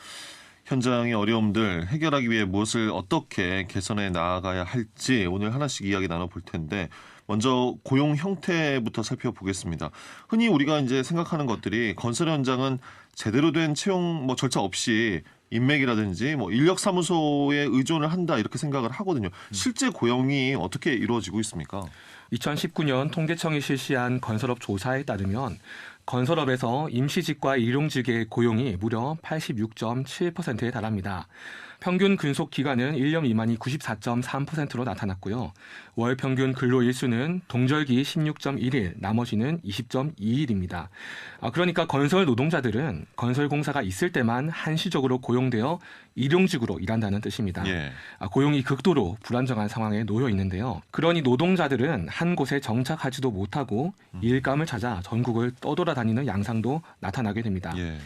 현장의 어려움들 해결하기 위해 무엇을 어떻게 개선해 나아가야 할지 오늘 하나씩 이야기 나눠볼 텐데 먼저 고용 형태부터 살펴보겠습니다. 흔히 우리가 이제 생각하는 것들이 건설 현장은 제대로 된 채용 절차 없이 인맥이라든지 인력사무소에 의존을 한다 이렇게 생각을 하거든요. 실제 고용이 어떻게 이루어지고 있습니까? 2019년 통계청이 실시한 건설업 조사에 따르면 건설업에서 임시직과 일용직의 고용이 무려 86.7%에 달합니다. 평균 근속 기간은 1년 미만이 94.3%로 나타났고요. 월 평균 근로 일수는 동절기 16.1일, 나머지는 20.2일입니다. 그러니까 건설 노동자들은 건설공사가 있을 때만 한시적으로 고용되어 일용직으로 일한다는 뜻입니다. 예. 고용이 극도로 불안정한 상황에 놓여 있는데요. 그러니 노동자들은 한 곳에 정착하지도 못하고 일감을 찾아 전국을 떠돌아다니는 양상도 나타나게 됩니다. 예.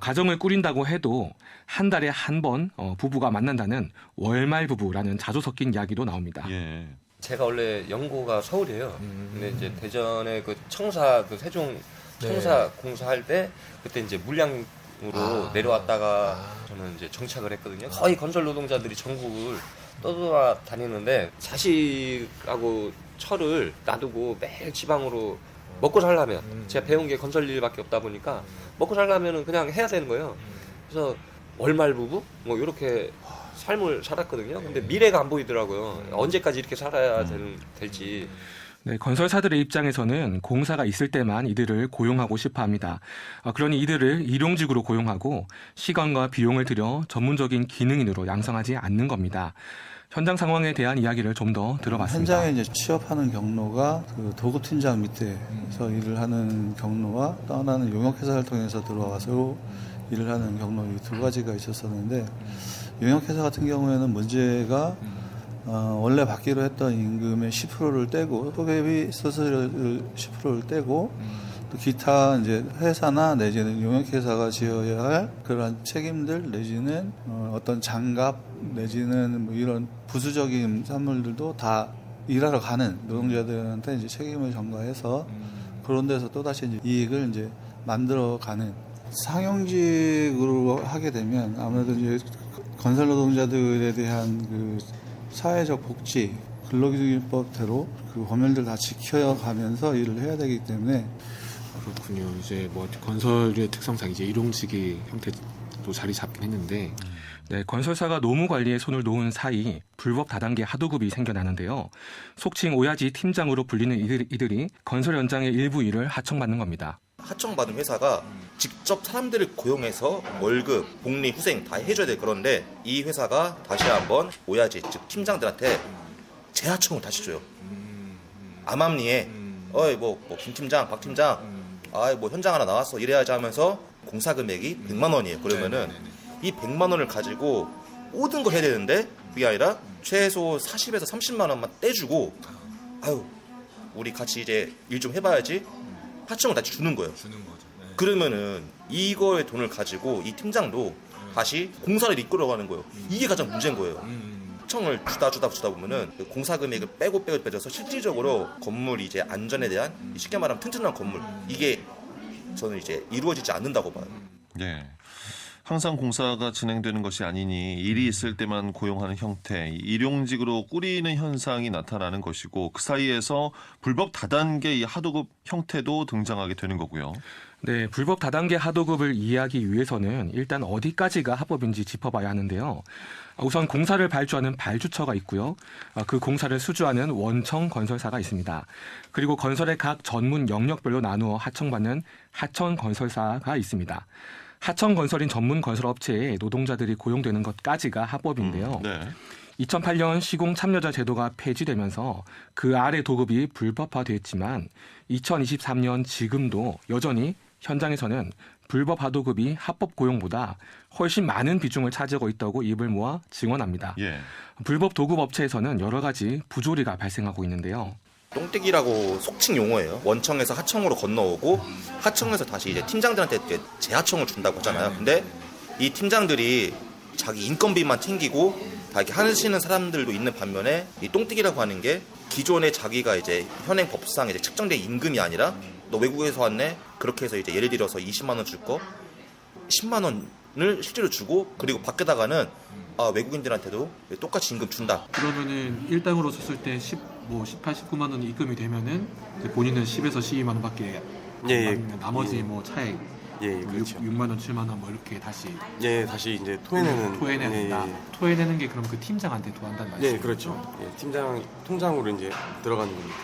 가정을 꾸린다고 해도 한 달에 한 번 부부가 만난다는 월말 부부라는 자주 섞인 이야기도 나옵니다. 예. 제가 원래 연고가 서울이에요. 근데 이제 대전에 그 청사 그 세종 청사 공사할 때 그때 이제 물량으로 내려왔다가 저는 이제 정착을 했거든요. 거의 건설 노동자들이 전국을 떠돌아다니는데 자식하고 철을 놔두고 매일 지방으로 먹고 살려면 제가 배운 게 건설 일밖에 없다 보니까 먹고 살려면은 그냥 해야 되는 거예요. 그래서 월말 부부 이렇게 삶을 살았거든요. 근데 미래가 안 보이더라고요. 언제까지 이렇게 살아야 될지. 네, 건설사들의 입장에서는 공사가 있을 때만 이들을 고용하고 싶어 합니다. 그러니 이들을 일용직으로 고용하고 시간과 비용을 들여 전문적인 기능인으로 양성하지 않는 겁니다. 현장 상황에 대한 이야기를 좀 더 들어봤습니다. 현장에 이제 취업하는 경로가 그 도급 팀장 밑에서 일을 하는 경로와 또 하나는 용역회사를 통해서 들어와서 일을 하는 경로 이 두 가지가 있었었는데 용역회사 같은 경우에는 문제가 원래 받기로 했던 임금의 10%를 떼고 소개비 서스를 10%를 떼고 또 기타 이제 회사나 내지는 용역회사가 지어야 할 그런 책임들 내지는 어떤 장갑 내지는 뭐 이런 부수적인 산물들도 다 일하러 가는 노동자들한테 이제 책임을 전가해서 그런 데서 또 다시 이제 이익을 이제 만들어가는 상용직으로 하게 되면 아무래도 이제 건설 노동자들에 대한 그 사회적 복지 근로기준법대로 그 법률들 다 지켜가면서 일을 해야 되기 때문에 그렇군요. 이제 뭐 건설의 특성상 이제 일용직의 형태도 자리 잡긴 했는데 네, 건설사가 노무 관리에 손을 놓은 사이 불법 다단계 하도급이 생겨나는데요. 속칭 오야지 팀장으로 불리는 이들이 건설 현장의 일부 일을 하청받는 겁니다. 하청받은 회사가 직접 사람들을 고용해서 월급, 복리, 후생 다 해줘야 돼. 그런데 이 회사가 다시 한번 오야지 즉 팀장들한테 재하청을 다시 줘요. 암암리에 어이 뭐 김 팀장, 박 팀장, 아이 뭐 현장 하나 나왔어 이래야지 하면서 공사 금액이 100만 원이에요. 그러면은 이 100만 원을 가지고 모든 걸 해야 되는데 그게 아니라 최소 40에서 30만 원만 떼주고 아유 우리 같이 이제 일 좀 해봐야지 하청을 다시 주는 거예요. 그러면은 이거의 돈을 가지고 이 팀장도 다시 공사를 이끌어가는 거예요. 이게 가장 문제인 거예요. 하청을 주다 보면은 공사 금액을 빼줘서 실질적으로 건물 이제 안전에 대한 쉽게 말하면 튼튼한 건물 이게 저는 이제 이루어지지 않는다고 봐요. 네. 항상 공사가 진행되는 것이 아니니 일이 있을 때만 고용하는 형태, 일용직으로 꾸리는 현상이 나타나는 것이고 그 사이에서 불법 다단계 이 하도급 형태도 등장하게 되는 거고요. 네, 불법 다단계 하도급을 이해하기 위해서는 일단 어디까지가 합법인지 짚어봐야 하는데요. 우선 공사를 발주하는 발주처가 있고요. 그 공사를 수주하는 원청 건설사가 있습니다. 그리고 건설의 각 전문 영역별로 나누어 하청받는 하청 건설사가 있습니다. 하청 건설인 전문 건설업체에 노동자들이 고용되는 것까지가 합법인데요. 네. 2008년 시공 참여자 제도가 폐지되면서 그 아래 도급이 불법화됐지만 2023년 지금도 여전히 현장에서는 불법 하도급이 합법 고용보다 훨씬 많은 비중을 차지하고 있다고 입을 모아 증언합니다. 예. 불법 도급 업체에서는 여러 가지 부조리가 발생하고 있는데요. 똥떼기라고 속칭 용어예요. 원청에서 하청으로 건너오고 하청에서 다시 이제 팀장들한테 재하청을 준다고 하잖아요. 근데 이 팀장들이 자기 인건비만 챙기고 다 이렇게 하시는 사람들도 있는 반면에 이 똥떼기라고 하는 게 기존에 자기가 이제 현행 법상 이제 측정된 임금이 아니라 너 외국에서 왔네? 그렇게 해서 이제 예를 들어서 20만 원 줄 거 10만 원을 실제로 주고 그리고 밖에다가는 외국인들한테도 똑같이 임금 준다. 그러면은 일당으로 쳤을 때 18, 19만 원이 입금이 되면은 이제 본인은 10에서 12만 원밖에 나머지 뭐 차액 그렇죠. 6만 원, 7만 원 뭐 이렇게 다시 다시 이제 토해낸다. 토해내는 게 그럼 그 팀장한테 도한다는 말이죠? 네, 그렇죠. 팀장 통장으로 이제 들어가는 겁니다.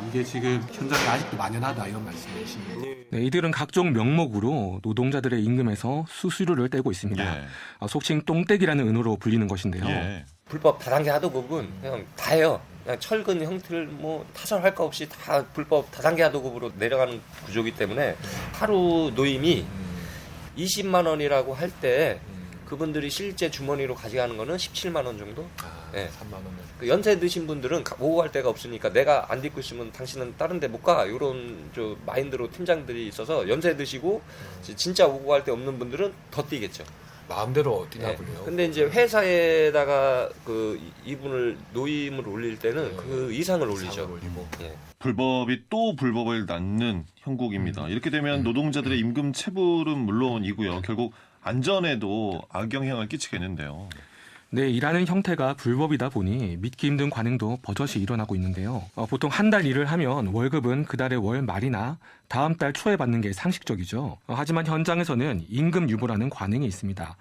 이게 지금 현장에 아직도 만연하다 이런 말씀이시네요. 네, 이들은 각종 명목으로 노동자들의 임금에서 수수료를 떼고 있습니다. 예. 속칭 똥떼기라는 은어로 불리는 것인데요. 예. 불법 다단계 하도급은 그냥 다 해요. 그냥 철근 형태를 뭐 타설할 거 없이 다 불법 다단계 하도급으로 내려가는 구조이기 때문에 하루 노임이 20만 원이라고 할 때 그분들이 실제 주머니로 가져가는 거는 17만 원 정도? 네. 3만 원. 그 연세 드신 분들은 오고 갈 데가 없으니까 내가 안 딛고 있으면 당신은 다른 데 못 가. 이런 마인드로 팀장들이 있어서 연세 드시고 진짜 오고 갈 데 없는 분들은 더 뛰겠죠. 마음대로 뛰나보네요. 네. 근데 이제 회사에다가 그 이분을 노임을 올릴 때는 그 이상을 올리죠. 예. 불법이 또 불법을 낳는 형국입니다. 이렇게 되면 노동자들의 임금 체불은 물론이고요. 결국 안전에도 악영향을 끼치겠는데요. 네, 일하는 형태가 불법이다 보니 믿기 힘든 관행도 버젓이 일어나고 있는데요. 보통 한 달 일을 하면 월급은 그달의 월 말이나 다음 달 초에 받는 게 상식적이죠. 하지만 현장에서는 임금 유보라는 관행이 있습니다.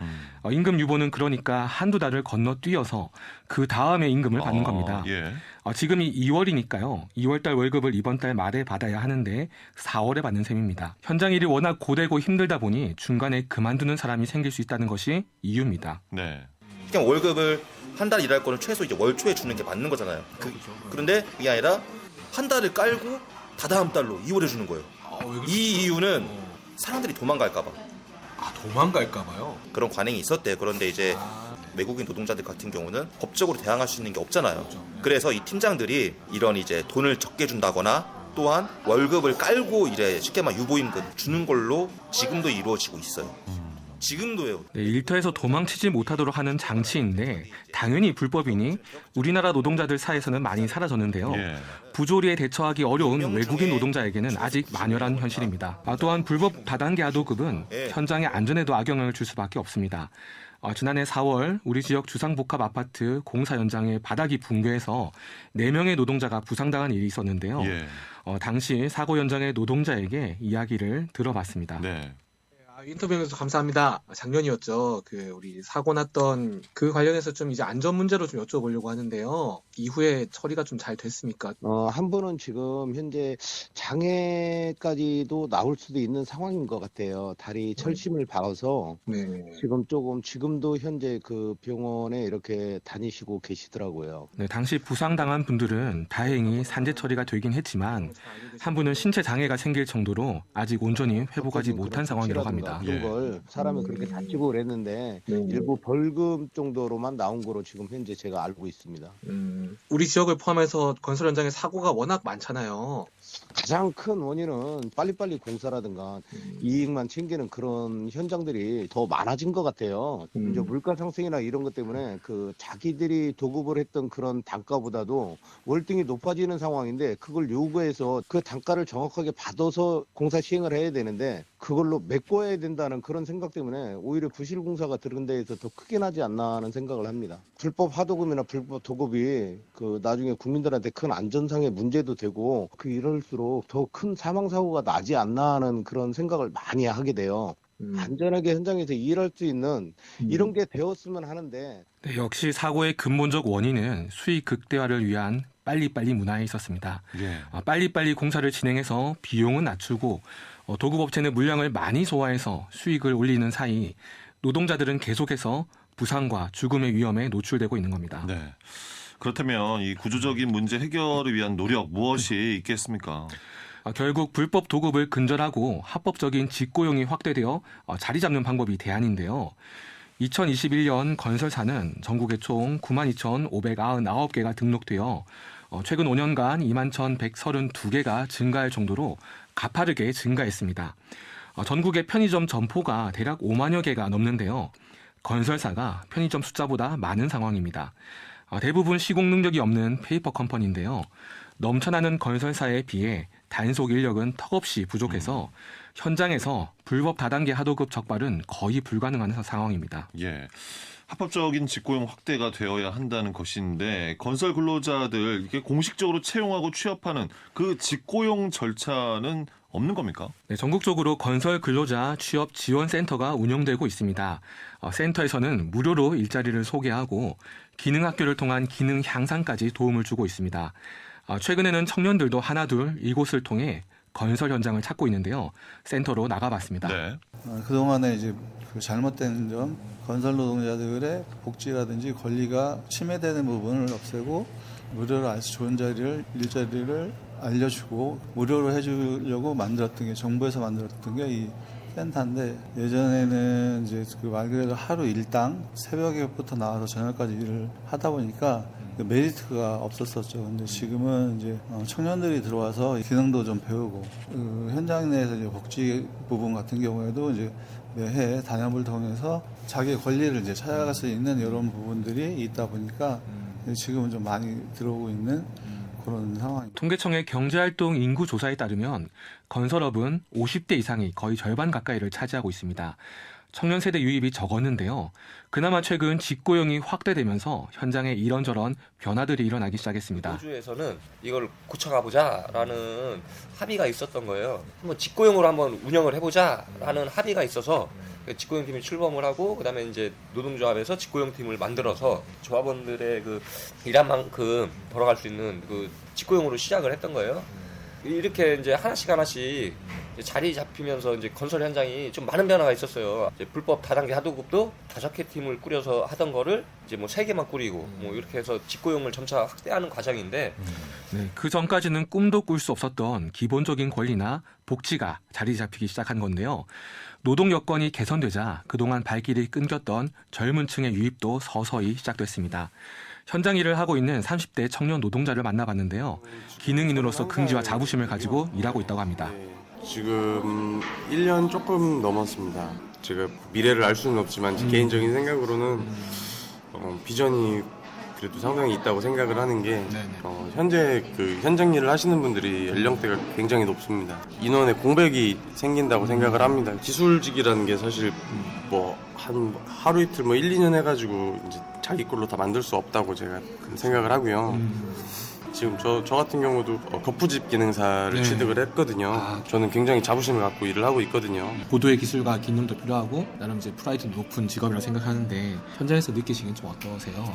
임금 유보는 그러니까 한두 달을 건너뛰어서 그 다음에 임금을 받는 겁니다. 예. 지금이 2월이니까요. 2월달 월급을 이번 달 말에 받아야 하는데 4월에 받는 셈입니다. 현장 일이 워낙 고되고 힘들다 보니 중간에 그만두는 사람이 생길 수 있다는 것이 이유입니다. 네. 그냥 월급을 한 달 일할 거는 최소 이제 월 초에 주는 게 맞는 거잖아요. 그런데 이게 아니라 한 달을 깔고 다다음 달로 2월에 주는 거예요. 이 이유는 사람들이 도망갈까 봐. 도망갈까 봐요. 그런 관행이 있었대요. 그런데 이제 외국인 노동자들 같은 경우는 법적으로 대항할 수 있는 게 없잖아요. 그래서 이 팀장들이 이런 이제 돈을 적게 준다거나 또한 월급을 깔고 이제 쉽게 말해 유보임금 주는 걸로 지금도 이루어지고 있어요. 지금도요. 네, 일터에서 도망치지 못하도록 하는 장치인데 당연히 불법이니 우리나라 노동자들 사이에서는 많이 사라졌는데요. 예. 부조리에 대처하기 어려운 외국인 노동자에게는 아직 만연한 현실입니다. 또한 불법 다단계 하도급은 현장의 안전에도 악영향을 줄 수밖에 없습니다. 지난해 4월 우리 지역 주상복합 아파트 공사 현장에 바닥이 붕괴해서 4명의 노동자가 부상당한 일이 있었는데요. 예. 당시 사고 현장의 노동자에게 이야기를 들어봤습니다. 네. 인터뷰에서 감사합니다. 작년이었죠. 우리 사고 났던 그 관련해서 좀 이제 안전 문제로 좀 여쭤보려고 하는데요. 이후에 처리가 좀 잘 됐습니까? 한 분은 지금 현재 장애까지도 나올 수도 있는 상황인 것 같아요. 다리 철심을 박아서 지금도 현재 그 병원에 이렇게 다니시고 계시더라고요. 네, 당시 부상당한 분들은 다행히 산재 처리가 되긴 했지만 한 분은 신체 장애가 생길 정도로 아직 온전히 회복하지 못한 상황이라고 합니다. 그런 걸 사람이 그렇게 다치고 그랬는데 일부 벌금 정도로만 나온 거로 지금 현재 제가 알고 있습니다. 우리 지역을 포함해서 건설 현장에 사고가 워낙 많잖아요. 가장 큰 원인은 빨리빨리 공사라든가 이익만 챙기는 그런 현장들이 더 많아진 것 같아요. 이제 물가 상승이나 이런 것 때문에 그 자기들이 도급을 했던 그런 단가보다도 월등히 높아지는 상황인데 그걸 요구해서 그 단가를 정확하게 받아서 공사 시행을 해야 되는데 그걸로 메꿔야 된다는 그런 생각 때문에 오히려 부실 공사가 들은 데에서 더 크게 나지 않나 하는 생각을 합니다. 불법 하도급이나 불법 도급이 그 나중에 국민들한테 큰 안전상의 문제도 되고 이럴수록 더 큰 사망 사고가 나지 않나 하는 그런 생각을 많이 하게 돼요. 안전하게 현장에서 일할 수 있는 이런 게 되었으면 하는데 네, 역시 사고의 근본적 원인은 수익 극대화를 위한 빨리빨리 문화에 있었습니다. 예. 빨리빨리 공사를 진행해서 비용은 낮추고 도급업체는 물량을 많이 소화해서 수익을 올리는 사이 노동자들은 계속해서 부상과 죽음의 위험에 노출되고 있는 겁니다. 네. 그렇다면 이 구조적인 문제 해결을 위한 노력 무엇이 있겠습니까? 결국 불법 도급을 근절하고 합법적인 직고용이 확대되어 자리 잡는 방법이 대안인데요. 2021년 건설사는 전국에 총 92,599개가 등록되어 최근 5년간 21,132개가 증가할 정도로 가파르게 증가했습니다. 전국의 편의점 점포가 대략 5만여 개가 넘는데요. 건설사가 편의점 숫자보다 많은 상황입니다. 대부분 시공 능력이 없는 페이퍼 컴퍼니인데요. 넘쳐나는 건설사에 비해 단속 인력은 턱없이 부족해서 현장에서 불법 다단계 하도급 적발은 거의 불가능한 상황입니다. 예. 합법적인 직고용 확대가 되어야 한다는 것인데 건설 근로자들 이렇게 공식적으로 채용하고 취업하는 그 직고용 절차는 없는 겁니까? 네, 전국적으로 건설 근로자 취업 지원 센터가 운영되고 있습니다. 센터에서는 무료로 일자리를 소개하고 기능 학교를 통한 기능 향상까지 도움을 주고 있습니다. 최근에는 청년들도 하나둘 이곳을 통해 건설 현장을 찾고 있는데요. 센터로 나가봤습니다. 네. 그동안에 이제 그 잘못된 점, 건설 노동자들의 복지라든지 권리가 침해되는 부분을 없애고 무료로 아주 좋은 일자리를 알려주고 무료로 해주려고 만들었던 게 정부에서 만들었던 게 이 센터인데 예전에는 이제 그 말 그대로 하루 일당 새벽에부터 나와서 저녁까지 일을 하다 보니까 그 메리트가 없었었죠. 근데 지금은 이제 청년들이 들어와서 기능도 좀 배우고 그 현장 내에서 이제 복지 부분 같은 경우에도 이제 매해 단협을 통해서 자기의 권리를 이제 찾아갈 수 있는 이런 부분들이 있다 보니까 지금은 좀 많이 들어오고 있는 그런 상황입니다. 통계청의 경제활동 인구 조사에 따르면 건설업은 50대 이상이 거의 절반 가까이를 차지하고 있습니다. 청년 세대 유입이 적었는데요. 그나마 최근 직고용이 확대되면서 현장에 이런저런 변화들이 일어나기 시작했습니다. 호주에서는 이걸 고쳐가보자라는 합의가 있었던 거예요. 한번 직고용으로 한번 운영을 해보자라는 합의가 있어서 직고용팀이 출범을 하고 그다음에 이제 노동조합에서 직고용팀을 만들어서 조합원들의 그 일한 만큼 벌어갈 수 있는 그 직고용으로 시작을 했던 거예요. 이렇게 이제 하나씩 자리 잡히면서 이제 건설 현장이 좀 많은 변화가 있었어요. 이제 불법 다단계 하도급도 5개 팀을 꾸려서 하던 거를 이제 뭐 3개만 꾸리고 뭐 이렇게 해서 직고용을 점차 확대하는 과정인데 네, 그 전까지는 꿈도 꿀 수 없었던 기본적인 권리나 복지가 자리 잡히기 시작한 건데요. 노동 여건이 개선되자 그동안 발길이 끊겼던 젊은 층의 유입도 서서히 시작됐습니다. 현장 일을 하고 있는 30대 청년 노동자를 만나봤는데요. 기능인으로서 긍지와 자부심을 가지고 일하고 있다고 합니다. 지금 1년 조금 넘었습니다. 제가 미래를 알 수는 없지만 제 개인적인 생각으로는 비전이 그래도 상당히 있다고 생각을 하는 게 현재 그 현장 일을 하시는 분들이 연령대가 굉장히 높습니다. 인원의 공백이 생긴다고 생각을 합니다. 기술직이라는 게 사실 뭐 한 하루 이틀 뭐 1, 2년 해가지고 이제 자기 걸로 다 만들 수 없다고 제가 생각을 하고요. 지금 저 같은 경우도 거푸집 기능사를 취득을 했거든요. 저는 굉장히 자부심을 갖고 일을 하고 있거든요. 고도의 기술과 기능도 필요하고 나름 이제 프라이드도 높은 직업이라고 생각하는데 현장에서 느끼시기엔 좀 어떠세요?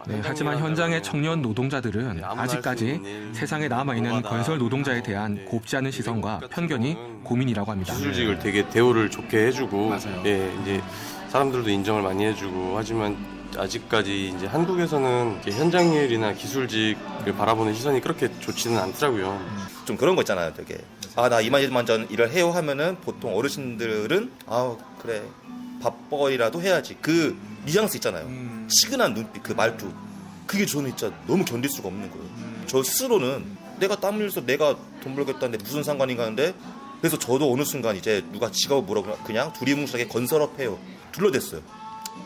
네, 하지만 현장의 청년 노동자들은 아직까지 세상에 남아있는 건설 노동자에 대한 곱지 않은 시선과 편견이 고민이라고 합니다. 기술직을 되게 대우를 좋게 해주고, 예, 이제 사람들도 인정을 많이 해주고 하지만 아직까지 이제 한국에서는 현장 일이나 기술직을 바라보는 시선이 그렇게 좋지는 않더라고요. 좀 그런 거 있잖아요, 되게. 나 이만전 일을 해요 하면은 보통 어르신들은 그래 밥벌이라도 해야지. 그 뉘앙스 있잖아요. 시근한 눈빛, 그 말투. 그게 저는 진짜 너무 견딜 수가 없는 거예요. 저 스스로는 내가 땀 흘려서 내가 돈 벌겠다는데 무슨 상관인가 하는데 그래서 저도 어느 순간 이제 누가 직업을 물어보면 그냥 두리뭉실하게 건설업 해요. 둘러댔어요.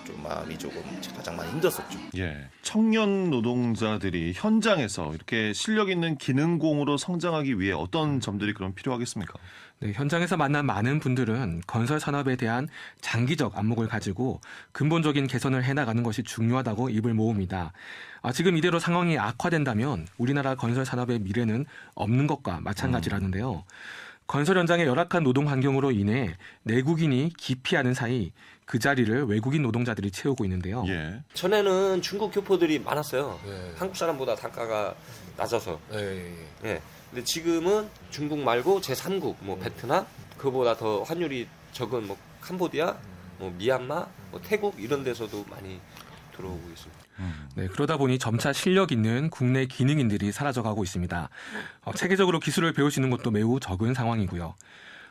좀 마음이 조금 가장 많이 힘들었었죠. 예, 청년 노동자들이 현장에서 이렇게 실력 있는 기능공으로 성장하기 위해 어떤 점들이 그럼 필요하겠습니까? 네, 현장에서 만난 많은 분들은 건설 산업에 대한 장기적 안목을 가지고 근본적인 개선을 해나가는 것이 중요하다고 입을 모읍니다. 지금 이대로 상황이 악화된다면 우리나라 건설 산업의 미래는 없는 것과 마찬가지라는데요. 건설 현장의 열악한 노동 환경으로 인해 내국인이 기피하는 사이 그 자리를 외국인 노동자들이 채우고 있는데요. 예. 전에는 중국 교포들이 많았어요. 한국 사람보다 단가가 낮아서. 예. 근데 지금은 중국 말고 제3국, 뭐 베트남, 그보다 더 환율이 적은 뭐 캄보디아, 뭐 미얀마, 뭐 태국 이런 데서도 많이 들어오고 있습니다. 네, 그러다 보니 점차 실력 있는 국내 기능인들이 사라져가고 있습니다. 체계적으로 기술을 배우시는 것도 매우 적은 상황이고요.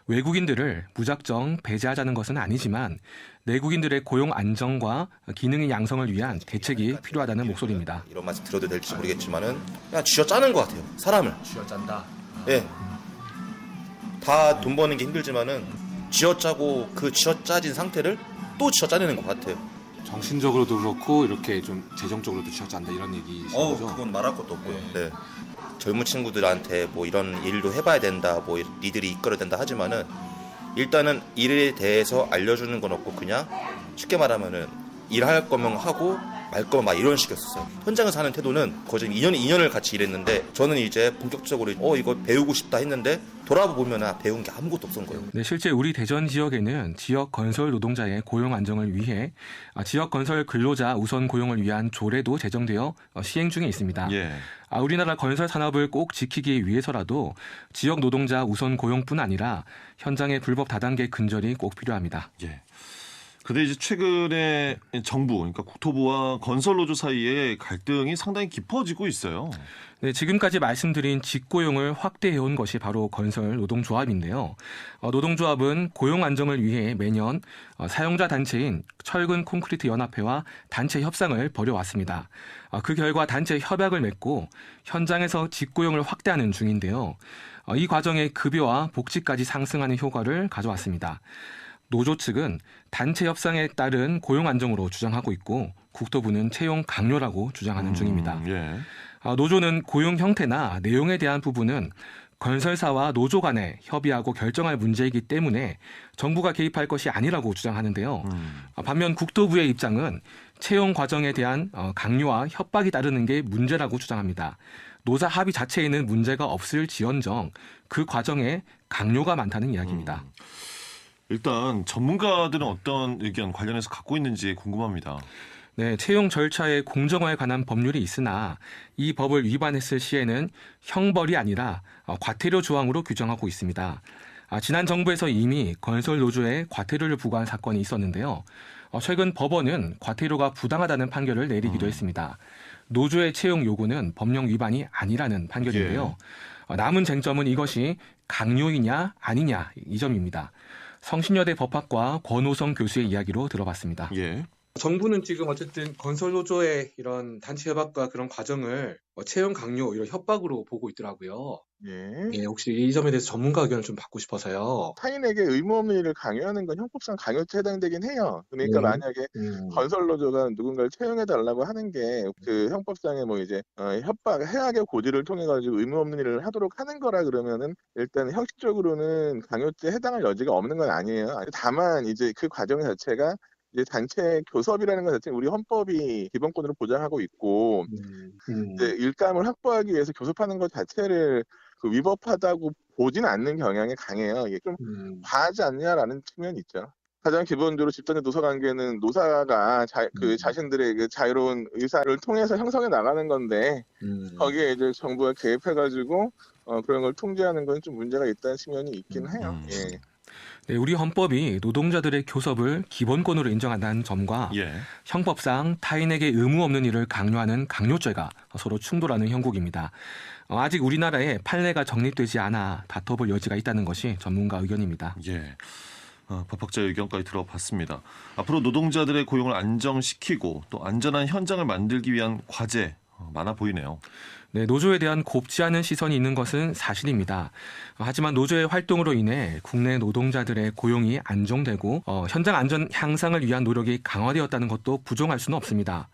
외국인들을 무작정 배제하자는 것은 아니지만 내국인들의 고용 안정과 기능의 양성을 위한 대책이 필요하다는 목소리입니다. 이런 말씀 드려도 될지 모르겠지만은 그냥 쥐어짜는 것 같아요. 사람을. 쥐어짠다. 예. 다 돈 버는 게 힘들지만은 쥐어짜고 그 쥐어짜진 상태를 또 쥐어짜내는 것 같아요. 정신적으로도 그렇고 이렇게 좀 재정적으로도 쥐어짠다 이런 얘기신 거죠? 그건 말할 것도 없고요. 네. 젊은 친구들한테 뭐 이런 일도 해봐야 된다, 뭐 니들이 이끌어야 된다 하지만은 일단은 일에 대해서 알려주는 건 없고 그냥 쉽게 말하면은 일할 거면 하고 말 거면 막 이런 식이었어요. 현장에서 하는 태도는 거의 2년을 같이 일했는데 저는 이제 본격적으로 이거 배우고 싶다 했는데 돌아보면 배운 게 아무것도 없었던 거예요. 네, 실제 우리 대전 지역에는 지역 건설 노동자의 고용 안정을 위해 지역 건설 근로자 우선 고용을 위한 조례도 제정되어 시행 중에 있습니다. 예. 우리나라 건설 산업을 꼭 지키기 위해서라도 지역 노동자 우선 고용뿐 아니라 현장의 불법 다단계 근절이 꼭 필요합니다. 예. 근데 이제 최근에 정부, 그러니까 국토부와 건설노조 사이에 갈등이 상당히 깊어지고 있어요. 네, 지금까지 말씀드린 직고용을 확대해온 것이 바로 건설 노동조합인데요. 노동조합은 고용 안정을 위해 매년 사용자 단체인 철근 콘크리트 연합회와 단체 협상을 벌여왔습니다. 그 결과 단체 협약을 맺고 현장에서 직고용을 확대하는 중인데요. 이 과정에 급여와 복지까지 상승하는 효과를 가져왔습니다. 노조 측은 단체 협상에 따른 고용 안정으로 주장하고 있고 국토부는 채용 강요라고 주장하는 중입니다. 예. 노조는 고용 형태나 내용에 대한 부분은 건설사와 노조 간에 협의하고 결정할 문제이기 때문에 정부가 개입할 것이 아니라고 주장하는데요. 반면 국토부의 입장은 채용 과정에 대한 강요와 협박이 따르는 게 문제라고 주장합니다. 노사 합의 자체에는 문제가 없을지언정 그 과정에 강요가 많다는 이야기입니다. 일단 전문가들은 어떤 의견 관련해서 갖고 있는지 궁금합니다. 네, 채용 절차의 공정화에 관한 법률이 있으나 이 법을 위반했을 시에는 형벌이 아니라 과태료 조항으로 규정하고 있습니다. 지난 정부에서 이미 건설 노조에 과태료를 부과한 사건이 있었는데요. 최근 법원은 과태료가 부당하다는 판결을 내리기도 했습니다. 노조의 채용 요구는 법령 위반이 아니라는 판결인데요. 남은 쟁점은 이것이 강요이냐 아니냐 이 점입니다. 성신여대 법학과 권호성 교수의 이야기로 들어봤습니다. 정부는 지금 어쨌든 건설노조의 이런 단체 협약과 그런 과정을 채용 강요, 이런 협박으로 보고 있더라고요. 예, 혹시 이 점에 대해서 전문가 의견을 좀 받고 싶어서요. 타인에게 의무 없는 일을 강요하는 건 형법상 강요죄에 해당되긴 해요. 그러니까 만약에 건설노조가 누군가를 채용해달라고 하는 게 그 형법상의 뭐 이제 협박, 해악의 고지를 통해 가지고 의무 없는 일을 하도록 하는 거라 그러면은 일단 형식적으로는 강요죄에 해당할 여지가 없는 건 아니에요. 다만 이제 그 과정 자체가 이제 단체 교섭이라는 것 자체는 우리 헌법이 기본권으로 보장하고 있고, 이제 일감을 확보하기 위해서 교섭하는 것 자체를 위법하다고 보지는 않는 경향이 강해요. 이게 좀 과하지 않냐라는 측면이 있죠. 가장 기본적으로 집단의 노사 관계는 노사가 자신들의 그 자유로운 의사를 통해서 형성해 나가는 건데, 거기에 이제 정부가 개입해가지고 그런 걸 통제하는 건 좀 문제가 있다는 측면이 있긴 해요. 예. 네, 우리 헌법이 노동자들의 교섭을 기본권으로 인정한다는 점과 형법상 타인에게 의무 없는 일을 강요하는 강요죄가 서로 충돌하는 형국입니다. 아직 우리나라에 판례가 정립되지 않아 다퉈볼 여지가 있다는 것이 전문가 의견입니다. 법학자 의견까지 들어봤습니다. 앞으로 노동자들의 고용을 안정시키고 또 안전한 현장을 만들기 위한 과제 많아 보이네요. 네, 노조에 대한 곱지 않은 시선이 있는 것은 사실입니다. 하지만 노조의 활동으로 인해 국내 노동자들의 고용이 안정되고 현장 안전 향상을 위한 노력이 강화되었다는 것도 부정할 수는 없습니다.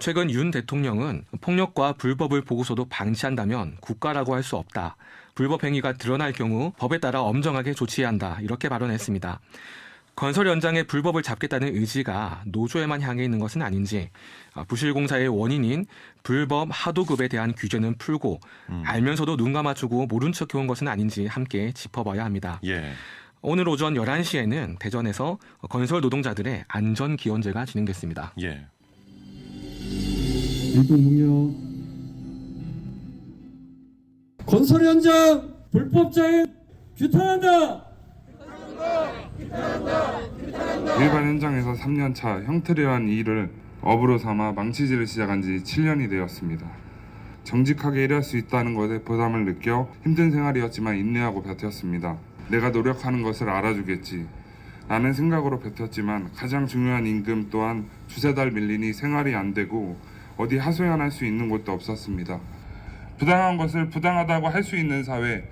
최근 윤 대통령은 폭력과 불법을 보고서도 방치한다면 국가라고 할 수 없다. 불법 행위가 드러날 경우 법에 따라 엄정하게 조치해야 한다. 이렇게 발언했습니다. 건설 현장의 불법을 잡겠다는 의지가 노조에만 향해 있는 것은 아닌지, 부실공사의 원인인 불법 하도급에 대한 규제는 풀고 알면서도 눈 감아주고 모른 척 해온 것은 아닌지 함께 짚어봐야 합니다. 오늘 오전 11시에는 대전에서 건설 노동자들의 안전기원제가 진행됐습니다. 일동국요. 건설 현장 불법자인 규탄한다. 일반 현장에서 3년차 형태례한 일을 업으로 삼아 망치질을 시작한 지 7년이 되었습니다. 정직하게 일할 수 있다는 것에 보람을 느껴 힘든 생활이었지만 인내하고 버텼습니다. 내가 노력하는 것을 알아주겠지 라는 생각으로 버텼지만 가장 중요한 임금 또한 두세 달 밀리니 생활이 안 되고 어디 하소연할 수 있는 곳도 없었습니다. 부당한 것을 부당하다고 할 수 있는 사회,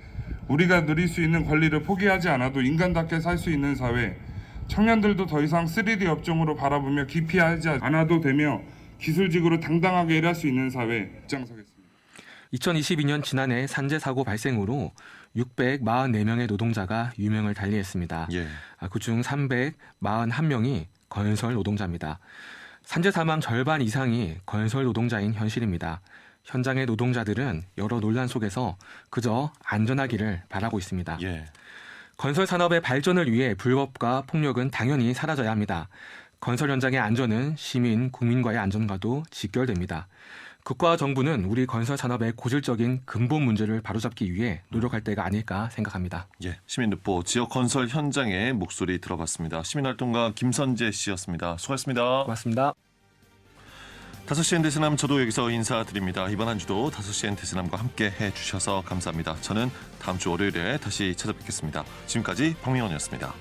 우리가 누릴 수 있는 권리를 포기하지 않아도 인간답게 살 수 있는 사회, 청년들도 더 이상 3D 업종으로 바라보며 기피하지 않아도 되며 기술직으로 당당하게 일할 수 있는 사회 입장서겠습니다. 2022년 지난해 산재 사고 발생 후 644명의 노동자가 유명을 달리했습니다. 그중 341명이 건설 노동자입니다. 산재 사망 절반 이상이 건설 노동자인 현실입니다. 현장의 노동자들은 여러 논란 속에서 그저 안전하기를 바라고 있습니다. 건설 산업의 발전을 위해 불법과 폭력은 당연히 사라져야 합니다. 건설 현장의 안전은 시민, 국민과의 안전과도 직결됩니다. 국가와 정부는 우리 건설 산업의 고질적인 근본 문제를 바로잡기 위해 노력할 때가 아닐까 생각합니다. 시민듣보 지역 건설 현장의 목소리 들어봤습니다. 시민활동가 김선재 씨였습니다. 수고하셨습니다. 고맙습니다. 5시엔 대세남 저도 여기서 인사드립니다. 이번 한 주도 5시엔 대세남과 함께 해주셔서 감사합니다. 저는 다음 주 월요일에 다시 찾아뵙겠습니다. 지금까지 박명원이었습니다.